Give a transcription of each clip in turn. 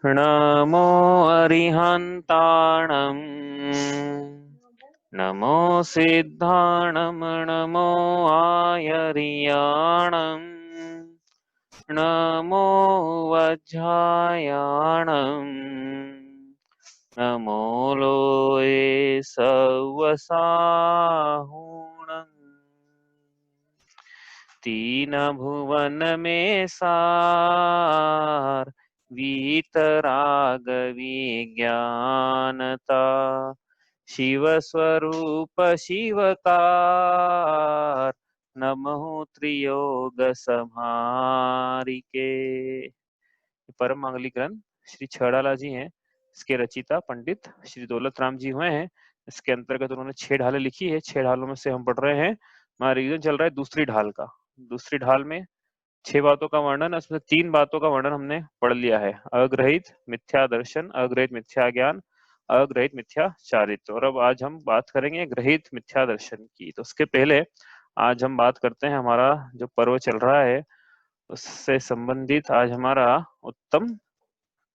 नमो अरिहन्ताणं नमो सिद्धाणं नमो आयर्याणं नमो वज्रायाणं नमो लोये सवसाहुणं तीन भुवन में सार वीतराग विज्ञानता शिव स्वरूप शिवकार नमो त्रियोग समारिके। परम मांगलिक ग्रंथ श्री छड़ाला जी हैं, इसके रचिता पंडित श्री दौलत राम जी हुए हैं। इसके अंतर्गत उन्होंने 6 ढालें लिखी है। 6 ढालों में से हम पढ़ रहे हैं, हमारा रिवीजन चल रहा है दूसरी ढाल का। दूसरी ढाल में 6 बातों का वर्णन, उसमें 3 बातों का वर्णन हमने पढ़ लिया है। अग्रहित मिथ्या दर्शन, अग्रहित मिथ्या ज्ञान, अग्रहित मिथ्या चारित्र। और अब आज हम बात करेंगे ग्रहित मिथ्या दर्शन की। तो उसके पहले आज हम बात करते हैं, हमारा जो पर्व चल रहा है उससे संबंधित आज हमारा उत्तम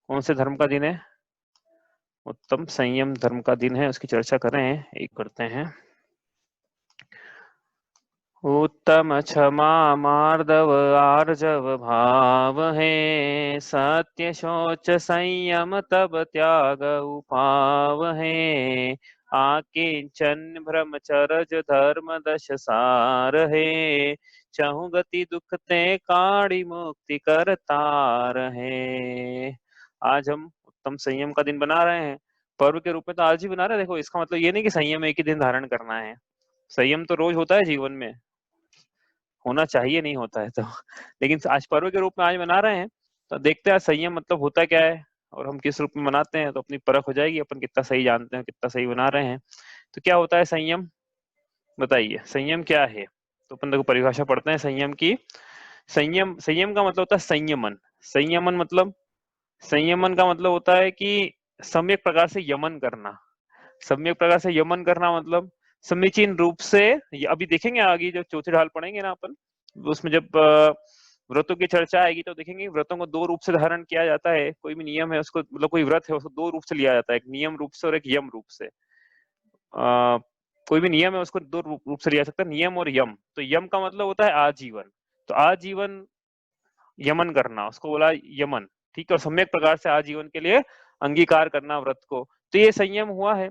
कौन से धर्म का दिन है? उत्तम संयम धर्म का दिन है, उसकी चर्चा करें। एक करते हैं। उत्तम क्षमा मार्दव आर्जव भाव है, सत्य शौच संयम तब त्याग उपाव है, आकिंचन ब्रह्मचर्य धर्म दश सार है, चहु गति दुख ते काड़ी मुक्ति करतार है। आज हम उत्तम संयम का दिन बना रहे हैं। पर्व के रूप में तो आज ही बना रहे हैं। देखो, इसका मतलब ये नहीं कि संयम एक ही दिन धारण करना है। संयम तो रोज होता है, जीवन में होना चाहिए, नहीं होता है तो लेकिन आज पर्व के रूप में आज मना रहे हैं, तो देखते हैं संयम मतलब होता क्या है और हम किस रूप में मनाते हैं, तो अपनी परख हो जाएगी अपन कितना सही जानते हैं, कितना सही बना रहे हैं। तो क्या होता है संयम, बताइए संयम क्या है? तो अपन देखो परिभाषा पढ़ते हैं संयम की। संयम, संयम का मतलब होता है संयमन। संयमन मतलब, संयमन का मतलब होता है कि सम्यक प्रकार से यमन करना। सम्यक प्रकार से यमन करना मतलब समीचीन रूप से, अभी देखेंगे आगे जब चौथी ढाल पढ़ेंगे ना अपन, उसमें जब व्रतों की चर्चा आएगी तो देखेंगे व्रतों को 2 रूप से धारण किया जाता है। कोई भी नियम है उसको, मतलब कोई व्रत है उसको 2 रूप से लिया जाता है, एक नियम रूप से और एक यम रूप से। कोई भी नियम है उसको 2 रूप से लिया सकता है, नियम और यम। तो यम का मतलब होता है आजीवन, तो आजीवन यमन करना उसको बोला यमन, ठीक है। और सम्यक प्रकार से आजीवन के लिए अंगीकार करना व्रत को, तो ये संयम हुआ है।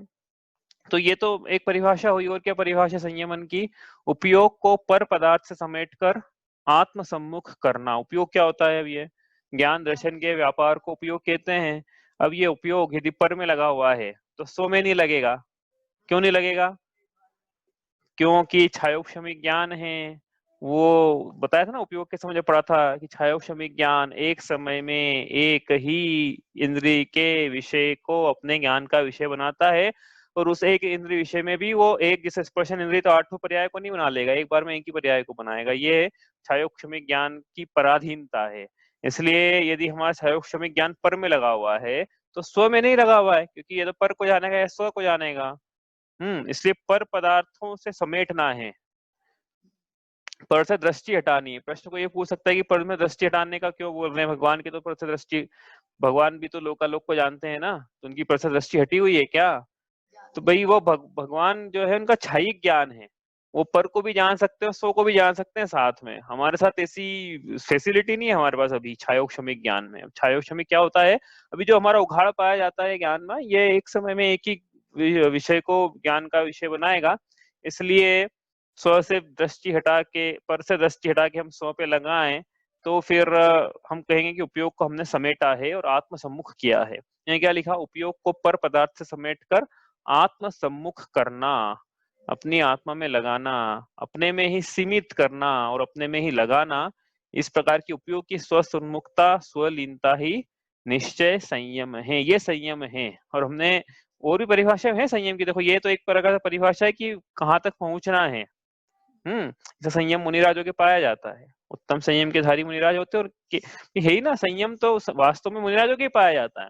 तो ये तो एक परिभाषा हुई। और क्या परिभाषा संयमन की? उपयोग को पर पदार्थ से समेटकर आत्म सम्मुख करना। उपयोग क्या होता है? अब ये ज्ञान दर्शन के व्यापार को उपयोग कहते हैं। अब ये उपयोग यदि पर में लगा हुआ है तो स्व में नहीं लगेगा। क्यों नहीं लगेगा? क्योंकि छायोक्षमिक ज्ञान है, वो बताया था ना उपयोग के समय, पढ़ा था कि छायोक्षमिक ज्ञान एक समय में एक ही इंद्रिय के विषय को अपने ज्ञान का विषय बनाता है। और उस एक इंद्रिय विषय में भी वो एक, जैसे स्पर्शन इंद्रिय तो 8 पर्याय को नहीं बना लेगा, एक बार में एक ही पर्याय को बनाएगा। ये छायोक्षमिक ज्ञान की पराधीनता है। इसलिए यदि हमारा छायोक्षमिक ज्ञान पर में लगा हुआ है तो स्व में नहीं लगा हुआ है, क्योंकि ये तो पर को जानेगा या स्व को जानेगा। इसलिए पर पदार्थों से समेटना है, पर से दृष्टि हटानी है। प्रश्न को ये पूछ सकता है कि पर में दृष्टि हटाने का क्यों बोल रहे हैं? भगवान की तो पर से दृष्टि, भगवान भी तो लोकालोक को जानते हैं ना, तो उनकी पर से दृष्टि हटी हुई है क्या? तो भाई वो भगवान जो है उनका छायिक ज्ञान है, वो पर को भी जान सकते हैं, सो को भी जान सकते हैं साथ में। हमारे साथ ऐसी फैसिलिटी नहीं है हमारे पास अभी छायोक्षमिक ज्ञान में। छायोक्षमिक क्या होता है? अभी जो हमारा उघाड़ पाया जाता है ज्ञान में, ये एक समय में एक ही विषय को ज्ञान का विषय बनाएगा। इसलिए स्व से दृष्टि हटा के, पर से दृष्टि हटा के हम स्व पे लगाएं तो फिर हम कहेंगे कि उपयोग को हमने समेटा है और आत्म सम्मुख किया है। यहाँ क्या लिखा? उपयोग को पर पदार्थ से समेट कर आत्म सम्मुख करना, अपनी आत्मा में लगाना, अपने में ही सीमित करना और अपने में ही लगाना। इस प्रकार की उपयोग की स्वसन्मुखता, स्वलीनता ही निश्चय संयम है। ये संयम है। और हमने और भी परिभाषा है संयम की। देखो, ये तो एक प्रकार का परिभाषा है कि कहाँ तक पहुंचना है। जैसे संयम मुनिराजों के पाया जाता है, उत्तम संयम के धारी मुनिराज होते हैं। और है ही ना, संयम तो वास्तव में मुनिराजों के पाया जाता है।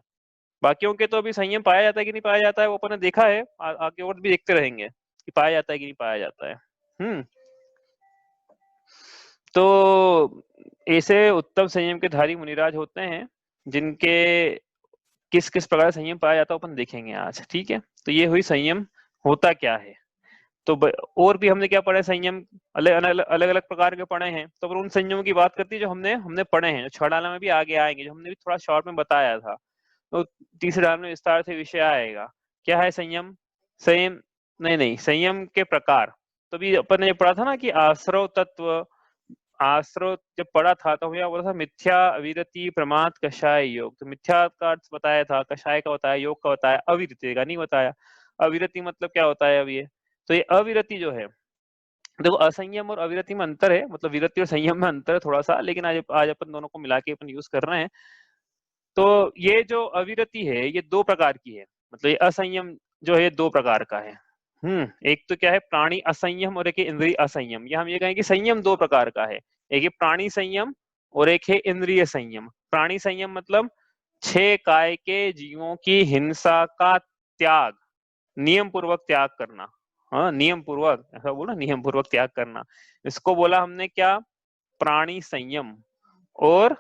बाकियों के तो अभी संयम पाया जाता है कि नहीं पाया जाता है, वो अपन ने देखा है, आगे और भी देखते रहेंगे कि पाया जाता है कि नहीं पाया जाता है। तो ऐसे उत्तम संयम के धारी मुनिराज होते हैं जिनके किस किस प्रकार संयम पाया जाता है अपन देखेंगे आज, ठीक है। तो ये हुई संयम होता क्या है। तो और भी हमने क्या पढ़ा है, संयम अलग अलग अलग प्रकार के पढ़े हैं। तो उन संयमों की बात करती है जो हमने हमने पढ़े हैं, जो छह डाला में भी आगे आएंगे, जो हमने भी थोड़ा शॉर्ट में बताया था। तो तीसरे डाल में विस्तार से विषय आएगा। क्या है संयम? संयम नहीं नहीं, संयम के प्रकार। तो भी अपन ने पढ़ा था ना कि आश्रव तत्व, आश्रव जब पढ़ा था तो हमें बोला था मिथ्या, अविरति, प्रमाद, कषाय, योग। तो मिथ्या का अर्थ बताया था, कषाय का बताया, योग का बताया, अविरति का नहीं बताया। अविरति मतलब क्या होता है अब ये? तो ये अविरति जो है, देखो असंयम और अविरति में अंतर है, मतलब विरति और संयम में अंतर है थोड़ा सा, लेकिन आज आज अपन दोनों को मिला के अपन यूज कर रहे हैं। तो ये जो अविरति है ये दो प्रकार की है, मतलब ये असंयम जो है दो प्रकार का है। एक तो क्या है प्राणी असंयम और एक है इंद्रिय असंयम। या हम ये कहें कि संयम दो प्रकार का है, एक है प्राणी संयम और एक है इंद्रिय संयम। प्राणी संयम मतलब छह काय के जीवों की हिंसा का त्याग, नियम पूर्वक त्याग करना। हाँ नियम पूर्वक, ऐसा बोला, नियम पूर्वक त्याग करना, इसको बोला हमने क्या? प्राणी संयम। और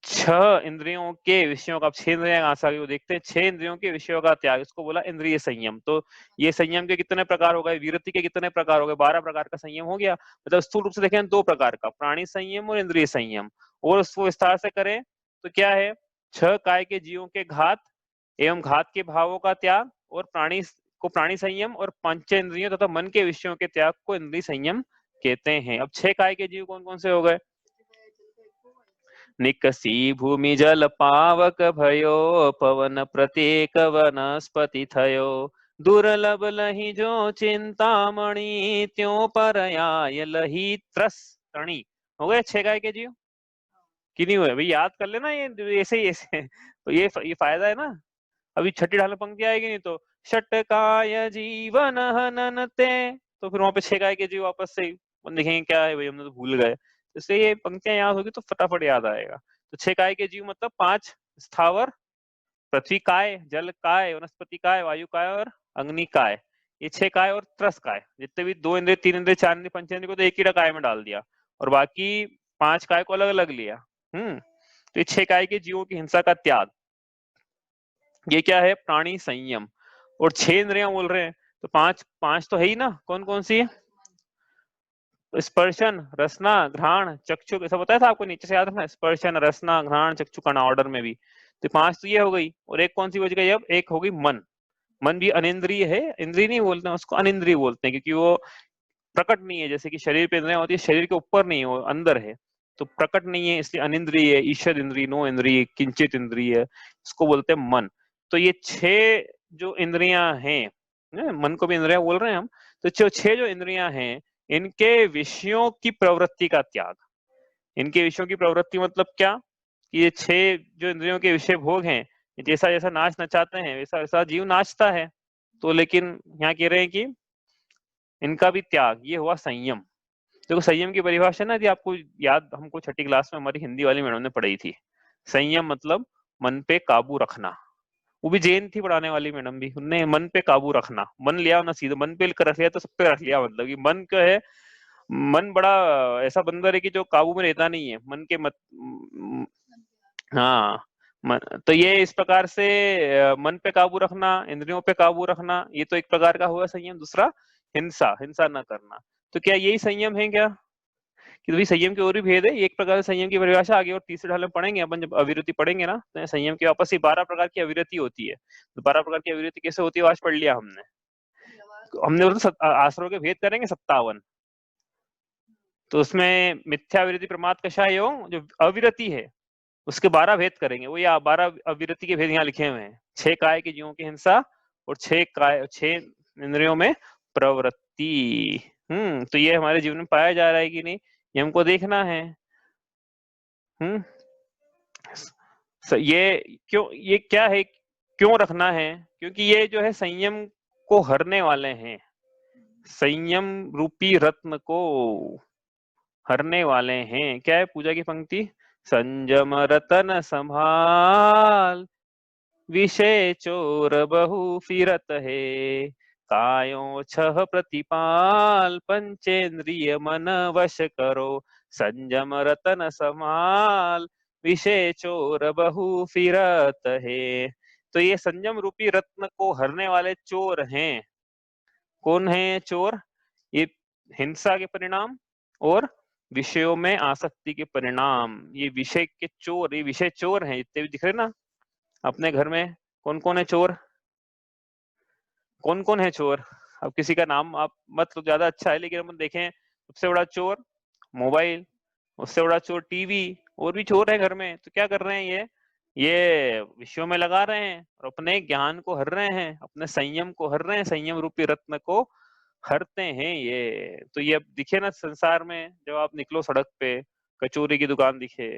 छह इंद्रियों के विषयों का, छह इंद्रियां कहां से आ गई वो देखते हैं, छह इंद्रियों के विषयों का त्याग, इसको बोला इंद्रिय संयम। तो ये संयम के कितने प्रकार हो गए? विरति के कितने प्रकार हो गए? 12 प्रकार का संयम हो गया। मतलब स्थूल रूप से देखें दो प्रकार का, प्राणी संयम और इंद्रिय संयम। और उसको विस्तार से करें तो क्या है? छह काय के जीवों के घात एवं घात के भावों का त्याग, और प्राणी को प्राणी संयम, और पंचेंद्रियों तथा मन के विषयों के त्याग को इंद्रिय संयम कहते हैं। अब छह काय के जीव कौन कौन से हो गए? निकसी भूमि जल पावक भयो, पवन प्रत्येक वनस्पति थयो, दुर्लभ लही जो चिंतामणि, त्यों परयाय लही त्रस तणी। हो गए छह गाय के जीव कि नहीं हुए भाई? याद कर लेना ये ऐसे ही ऐसे। तो ये फायदा है ना। अभी छठी ढाल में पंक्ति आएगी नहीं तो षटकाय जीवन हननते, तो फिर वहां पे छह गाय के जीव वापस से देखेंगे क्या है भाई, हमने तो भूल गए। इसलिए ये पंक्तियां याद होगी तो फटाफट याद आएगा। तो छह काय के जीव मतलब पांच स्थावर, पृथ्वी काय, जल काय, वनस्पति काय, वायु काय और अग्नि काय। ये छह काय और त्रस काय, जितने भी दो इंद्रिय, तीन इंद्रिय, चार इंद्रिय, पंचेंद्रिय को तो एक ही काय में डाल दिया, और बाकी पांच काय को अलग अलग लिया। तो ये छह काय के जीवों की हिंसा का त्याग, ये क्या है? प्राणी संयम। और छह इंद्रियां बोल रहे हैं तो पांच पांच तो है ही ना, कौन कौन सी है? स्पर्शन, रसना, घ्राण, चक्षु, ऐसा बताया था आपको, नीचे से याद रखना, स्पर्शन, रसना, घ्राण, चक्षु का ऑर्डर में भी। तो पांच तो ये हो गई, और एक कौन सी बच गई? अब एक होगी मन। मन भी अनिंद्रिय है, इंद्रिय नहीं बोलते हैं उसको, अनिंद्रिय बोलते हैं, क्योंकि वो प्रकट नहीं है। जैसे कि शरीर पे इंद्रियां होती है, शरीर के ऊपर नहीं है, वो अंदर है, तो प्रकट नहीं है, इसलिए अनिंद्रिय है। ईषद इंद्रिय, नो इंद्रिय, किंचित इंद्रिय, इसको बोलते हैं मन। तो ये छह जो इंद्रियां हैं, मन को भी इंद्रियां बोल रहे हैं हम, तो छह जो इंद्रियां हैं, इनके विषयों की प्रवृत्ति का त्याग। इनके विषयों की प्रवृत्ति मतलब क्या? कि ये छह जो इंद्रियों के विषय भोग हैं, जैसा जैसा नाच नचाते हैं वैसा वैसा जीव नाचता है। तो लेकिन यहाँ कह रहे हैं कि इनका भी त्याग, ये हुआ संयम। देखो संयम की परिभाषा ना, यदि आपको याद, हमको छठी क्लास में हमारी हिंदी वाली मैडम ने पढ़ाई थी। संयम मतलब मन पे काबू रखना। वो भी जैन थी पढ़ाने वाली मैडम भी, उनने मन पे काबू रखना, मन लिया ना सीधे, मन पे रख लिया तो सब पे रख लिया, मतलब कि मन क्या है? मन बड़ा ऐसा बंदर है कि जो काबू में रहता नहीं है, मन के हाँ तो ये इस प्रकार से मन पे काबू रखना, इंद्रियों पे काबू रखना, ये तो एक प्रकार का हुआ संयम। दूसरा हिंसा, हिंसा न करना। तो क्या यही संयम है क्या? कि भाई संयम के और भी भेद है, एक प्रकार से संयम की परिभाषा आगे और तीसरे ढाल में पढ़ेंगे अपन, जब अविरति पढ़ेंगे ना, तो संयम की वापस ही 12 प्रकार की अविरति होती है। तो 12 प्रकार की अविरति कैसे होती है आज पढ़ लिया हमने। हमने बोला आश्रम के भेद करेंगे 57। तो उसमें मिथ्याविरति, प्रमाद, कषाय योग, जो अविरति है उसके 12 भेद करेंगे। वो या 12 अविरति के भेद यहाँ लिखे हुए हैं। 6 काय के जीवों की हिंसा और 6 इंद्रियों में प्रवृत्ति। तो ये हमारे जीवन में पाया जा रहा है कि नहीं, ये हमको देखना है। ये क्या है, क्यों रखना है? क्योंकि ये जो है संयम को हरने वाले हैं, संयम रूपी रत्न को हरने वाले हैं। क्या है पूजा की पंक्ति? संयम रतन संभाल, विषय चोर बहु फिरत है, कायों छह प्रतिपाल, पंचेंद्रिय मन वश करो, संयम रतन संभाल, विषय चोर बहु फिरत है। तो ये संयम रूपी रत्न को हरने वाले चोर हैं। कौन है चोर? ये हिंसा के परिणाम और विषयों में आसक्ति के परिणाम। ये विषय के चोर, ये विषय चोर हैं जितने भी दिख रहे ना अपने घर में। कौन कौन है चोर? कौन कौन है चोर? अब किसी का नाम आप मत लो, ज्यादा अच्छा है, लेकिन अपन देखें सबसे बड़ा चोर मोबाइल, उससे बड़ा चोर टीवी, और भी चोर है घर में। तो क्या कर रहे हैं ये विषयों में लगा रहे हैं और अपने ज्ञान को हर रहे हैं, अपने संयम को हर रहे हैं, संयम रूपी रत्न को हरते हैं ये। तो ये अब दिखे ना संसार में, जब आप निकलो सड़क पे कचौरी की दुकान दिखे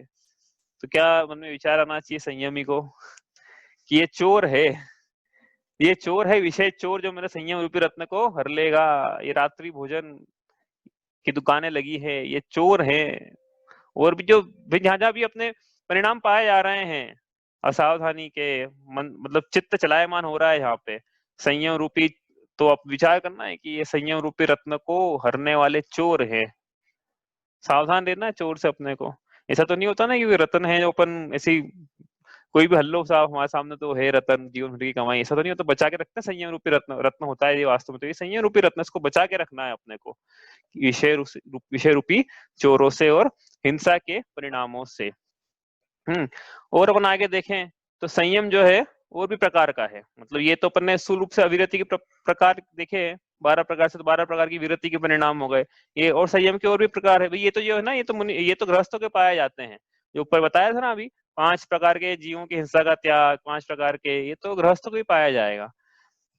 तो क्या मन में विचार आना चाहिए संयमी को कि ये चोर है, ये चोर है, विषय चोर जो मेरे संयम रूपी रत्न को हर लेगा। ये रात्रि भोजन की दुकानें लगी है, ये चोर है। और भी जो जहां जहां भी अपने परिणाम पाए जा रहे हैं असावधानी के, मन मतलब चित्त चलायमान हो रहा है यहाँ पे संयम रूपी, तो आप विचार करना है कि ये संयम रूपी रत्न को हरने वाले चोर है। सावधान रहना है चोर से अपने को। ऐसा तो नहीं होता ना कि रतन है जो अपन ऐसी कोई भी हल्लो साहब हमारे सामने तो है रतन जीवन भर की कमाई, ऐसा तो नहीं होता। बचा के रखना है, संयम रूपी रत्न रत्न होता है ये वास्तव में। तो ये संयम रूपी रत्न, इसको बचा के रखना है अपने को विषय रूपी चोरों से और हिंसा के परिणामों से। और अपन आगे देखें तो संयम जो है और भी प्रकार का है। मतलब ये तो अपन ने स्थूल रूप से अविरति के प्रकार देखे 12 प्रकार से, तो 12 प्रकार की विरति के परिणाम हो गए। ये और संयम के और भी प्रकार है भाई। ये तो जो है ना, ये तो गृहस्थों के पाए जाते हैं, जो ऊपर बताया था ना अभी 5 प्रकार के जीवों की हिंसा का त्याग, 5 प्रकार के, ये तो गृहस्थों को ही पाया जाएगा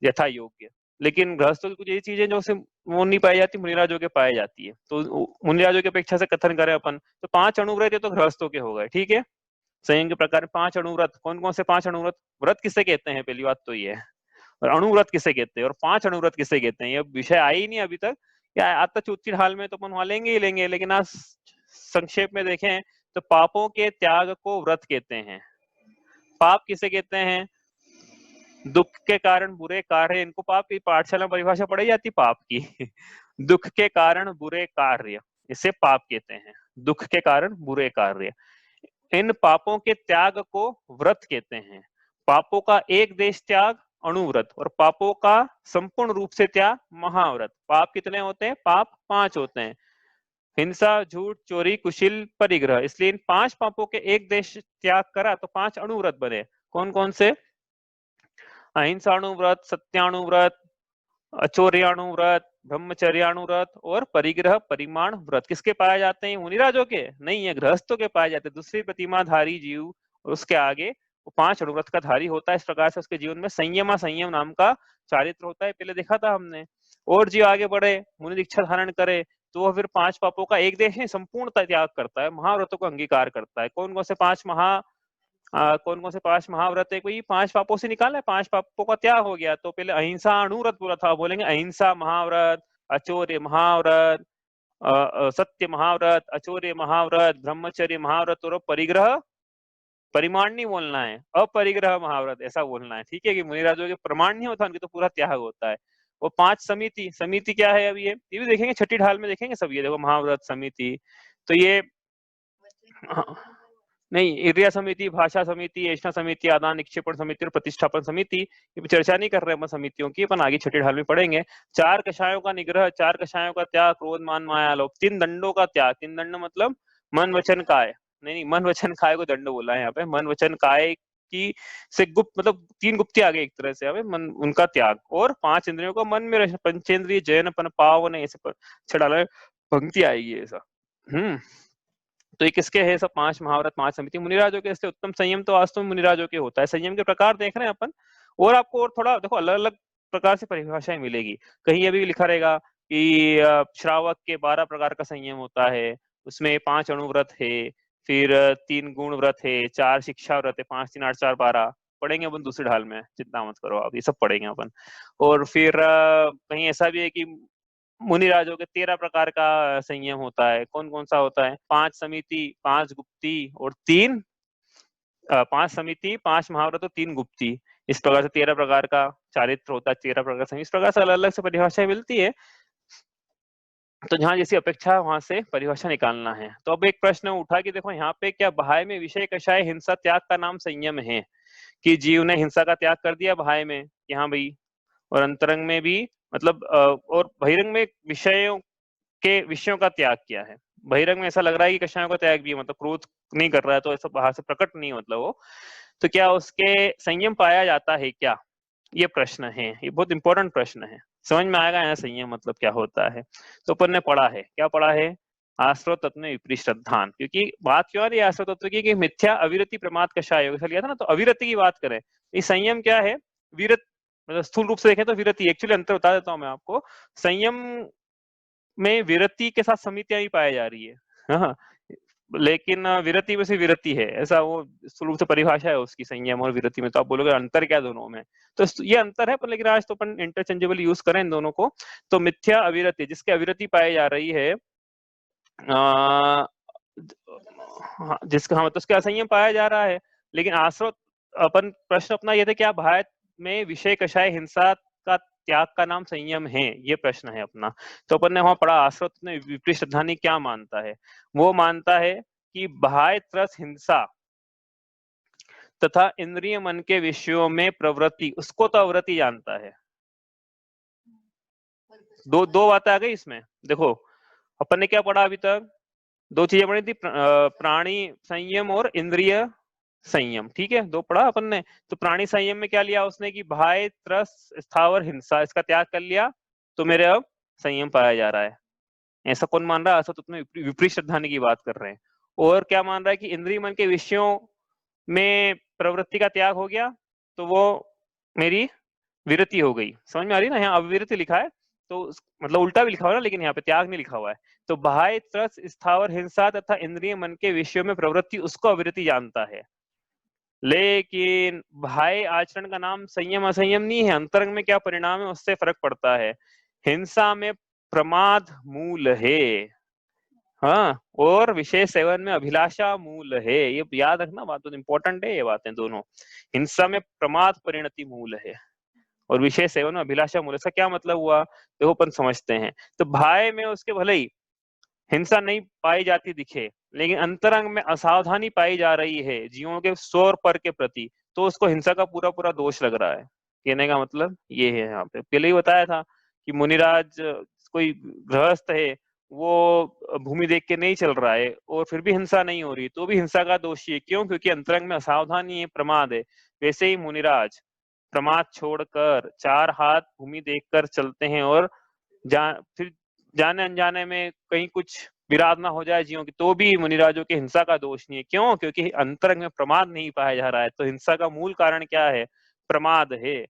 यथा योग्य। लेकिन गृहस्थों की कुछ ऐसी चीजें जो से वो नहीं पाई जाती, मुनिराजों के पाई जाती है। तो मुनिराजों की अपेक्षा से कथन करें अपन तो 5 अणुव्रत तो गृहस्थों के हो गए, ठीक है। संयम के प्रकार 5 अणुव्रत, कौन कौन से 5 अणुव्रत? व्रत किसे कहते हैं पहली बात तो ये है, और अणुव्रत किसे कहते हैं, और 5 अणुव्रत किसे कहते हैं, ये विषय आया ही नहीं अभी तक। या आज तक चौथी ढाल में तो अपन वहां लेंगे ही लेंगे, लेकिन आज संक्षेप में देखें तो पापों के त्याग को व्रत कहते हैं। पाप किसे कहते हैं? दुख के कारण बुरे कार्य, इनको पाप की पाठशाला में परिभाषा पढ़ी जाती पाप की दुख के कारण बुरे कार्य, इसे पाप कहते हैं। दुख के कारण बुरे कार्य, इन पापों के त्याग को व्रत कहते हैं। पापों का एक देश त्याग अणुव्रत, और पापों का संपूर्ण रूप से त्याग महाव्रत। पाप कितने होते हैं? पाप 5 होते हैं, हिंसा, झूठ, चोरी, कुशिल, परिग्रह। इसलिए इन 5 पापों के एक देश त्याग करा तो 5 अणुव्रत बने। कौन कौन से? अहिंसाणुव्रत, सत्याणुव्रत, अचौर्याणुव्रत, ब्रह्मचर्याणुव्रत और परिग्रह परिमाण व्रत। किसके पाए जाते हैं? मुनिराजों के नहीं है, गृहस्थों के पाए जाते हैं। दूसरी प्रतिमाधारी जीव और उसके आगे वो 5 अणुव्रत का धारी होता है। इस प्रकार से उसके जीवन में संयम नाम का चारित्र होता है, पहले देखा था हमने। और जीव आगे बढ़े, मुनि दीक्षा धारण करे, तो वह फिर 5 पापों का एक देश संपूर्णता त्याग करता है, महाव्रतों को अंगीकार करता है। कौन कौन से 5 कौन कौन से 5 महाव्रत है? कोई 5 पापों से निकाला है, 5 पापों का त्याग हो गया। तो पहले अहिंसा अणुव्रत बोला था, बोलेंगे अहिंसा महाव्रत, अचौर्य महाव्रत, सत्य महाव्रत, अचौर्य महाव्रत, ब्रह्मचर्य महाव्रत, और परिग्रह परिमाण नहीं बोलना है, अपरिग्रह महाव्रत ऐसा बोलना है, ठीक है। कि मुनिराजों के प्रमाण नहीं होता, उनके तो पूरा त्याग होता है। वो 5 समिति, समिति क्या है? अब ये भी देखेंगे, छठी ढाल में देखेंगे सब। ये देखो महाव्रत समिति, तो ये नहीं, इर्या समिति, भाषा समिति, ऐष्णा समिति, आदान निक्षेपण समिति और प्रतिष्ठापन समिति, ये चर्चा नहीं कर रहे हैं समितियों की, अपन आगे छठी ढाल में पढ़ेंगे। 4 कषायों का निग्रह, 4 कषायों का त्याग, क्रोध मान माया लोभ। 3 दंडों का त्याग, 3 दंड मतलब मन वचन काय, नहीं मन वचन काय को दंड बोला है यहाँ पे। मन वचन काय की से गुप्त, मतलब 3 गुप्ती आ गए एक तरह से हमें, मन उनका त्याग। और 5 इंद्रियों का मन में पंचेंद्रिय जयन पावन, ऐसे छठा पंक्ति आएगी ऐसा। तो ये किसके है? सब 5 महाव्रत, 5 समिति मुनिराजों के। इससे उत्तम संयम तो वास्तव में मुनिराजों के होता है। संयम के प्रकार देख रहे हैं अपन, और आपको और थोड़ा देखो अलग अलग प्रकार से परिभाषाएं मिलेगी। कहीं ये भी लिखा रहेगा कि श्रावक के 12 प्रकार का संयम होता है, उसमें 5 अणुव्रत है, फिर 3 गुण व्रत है, 4 शिक्षा व्रत है, 5 3 8 4 12 पढ़ेंगे अपन दूसरी ढाल में, चिंता मत करो आप, ये सब पढ़ेंगे अपन। और फिर कहीं ऐसा भी है कि मुनिराजों के 13 प्रकार का संयम होता है। कौन कौन सा होता है? 5 समिति, 5 गुप्ती और 5 समिति, 5 महाव्रत और 3 गुप्ती। इस प्रकार से 13 प्रकार का चारित्र होता है, 13 प्रकार संयम। इस प्रकार से अलग अलग से परिभाषाएं मिलती है, तो जहां जैसी अपेक्षा वहां से परिभाषा निकालना है। तो अब एक प्रश्न उठा कि देखो यहाँ पे क्या बाह्य में विषय कषाय हिंसा त्याग का नाम संयम है? कि जीव ने हिंसा का त्याग कर दिया बाह्य में कि हाँ भाई, और अंतरंग में भी मतलब और बहिरंग में विषयों का त्याग किया है। बहिरंग में ऐसा लग रहा है कि कषायों का त्याग भी है, मतलब क्रोध नहीं कर रहा है, तो ऐसा बाहर से प्रकट नहीं मतलब वो, तो क्या उसके संयम पाया जाता है क्या? ये प्रश्न है, ये बहुत इंपॉर्टेंट प्रश्न है। समझ में आएगा यहाँ संयम मतलब क्या होता है। तो अपन ने पढ़ा है, क्या पढ़ा है? आश्रव तत्व में विपरीत श्रद्धान, क्योंकि बात क्यों आ रही है आश्रव तत्व की कि मिथ्या अविरति प्रमाद कषाय योग लिया था ना, तो अविरति की बात करें, ये संयम क्या है? विरत, मतलब स्थूल रूप से देखें तो विरति। एक्चुअली अंतर बता देता हूं मैं आपको, संयम में विरति के साथ समितियां ही पाई जा रही है, हाँ, लेकिन विरति में से विरति है, ऐसा वो रूप से परिभाषा है उसकी संयम और विरति में। तो आप बोलोगे अंतर क्या दोनों में, तो ये अंतर है, पर लेकिन आज तो अपन इंटरचेंजेबल यूज करें इन दोनों को। तो मिथ्या अविरति, जिसके अविरति पाई जा रही है, जिसका हाँ, तो उसके असंयम पाया जा रहा है। लेकिन आश्रव, अपन प्रश्न अपना ये थे क्या भारत में विषय कषाय हिंसा का त्याग का नाम संयम है, ये प्रश्न है अपना। तो अपन ने वहां पढ़ा आश्रव ने विपरीत श्रद्धानी क्या मानता है, वो मानता है कि बाह्य त्रस हिंसा तथा इंद्रिय मन के विषयों में प्रवृत्ति, उसको तो अवृत्ति जानता है। दो बातें आ गई इसमें, देखो अपन ने क्या पढ़ा अभी तक, दो चीजें पढ़ी थी, प्राणी संयम और इंद्रिय संयम, ठीक है, दो पढ़ा अपन ने। तो प्राणी संयम में क्या लिया उसने कि बाह्य त्रस स्थावर हिंसा, इसका त्याग कर लिया, तो मेरे अब संयम पाया जा रहा है। ऐसा कौन मान रहा है? ऐसा तो तुम्हें विपरीत श्रद्धानी की बात कर रहे हैं। और क्या मान रहा है कि इंद्रिय मन के विषयों में प्रवृत्ति का त्याग हो गया, तो वो मेरी विरति हो गई। समझ में आ रही है ना, यहाँ अविरति लिखा है, तो मतलब उल्टा भी लिखा हुआ है ना, लेकिन यहाँ पे त्याग नहीं लिखा हुआ है। तो बाह्य त्रस स्थावर हिंसा तथा इंद्रिय मन के विषयों में प्रवृत्ति, उसको अविरति जानता है। लेकिन बाह्य आचरण का नाम संयम असंयम नहीं है, अंतरंग में क्या परिणाम है उससे फर्क पड़ता है। हिंसा में प्रमाद मूल है, हाँ, और विशेष सेवन में अभिलाषा मूल है। ये याद रखना, बात तो इंपॉर्टेंट है ये बातें दोनों। हिंसा में प्रमाद परिणति मूल है और विशेष सेवन में अभिलाषा मूल। इसका क्या मतलब हुआ, देखो अपन समझते हैं। तो भाई में उसके भले ही हिंसा नहीं पाई जाती दिखे, लेकिन अंतरंग में असावधानी पाई जा रही है जीवों के स्वर पर के प्रति, तो उसको हिंसा का पूरा पूरा दोष लग रहा है। कहने का मतलब ये है, यहाँ पे पहले ही बताया था कि मुनिराज कोई गृहस्थ है, वो भूमि देख के नहीं चल रहा है और फिर भी हिंसा नहीं हो रही, तो भी हिंसा का दोषी है। क्यों? क्योंकि अंतरंग में असावधानी है, प्रमाद है। वैसे ही मुनिराज प्रमाद छोड़कर चार हाथ भूमि देखकर चलते हैं और फिर जाने अनजाने में कहीं कुछ विराध ना हो जाए जीवों की, तो भी मुनिराजों की हिंसा का दोष नहीं है। क्यों? क्योंकि अंतरंग में प्रमाद नहीं पाया जा रहा है। तो हिंसा का मूल कारण क्या है? प्रमाद है,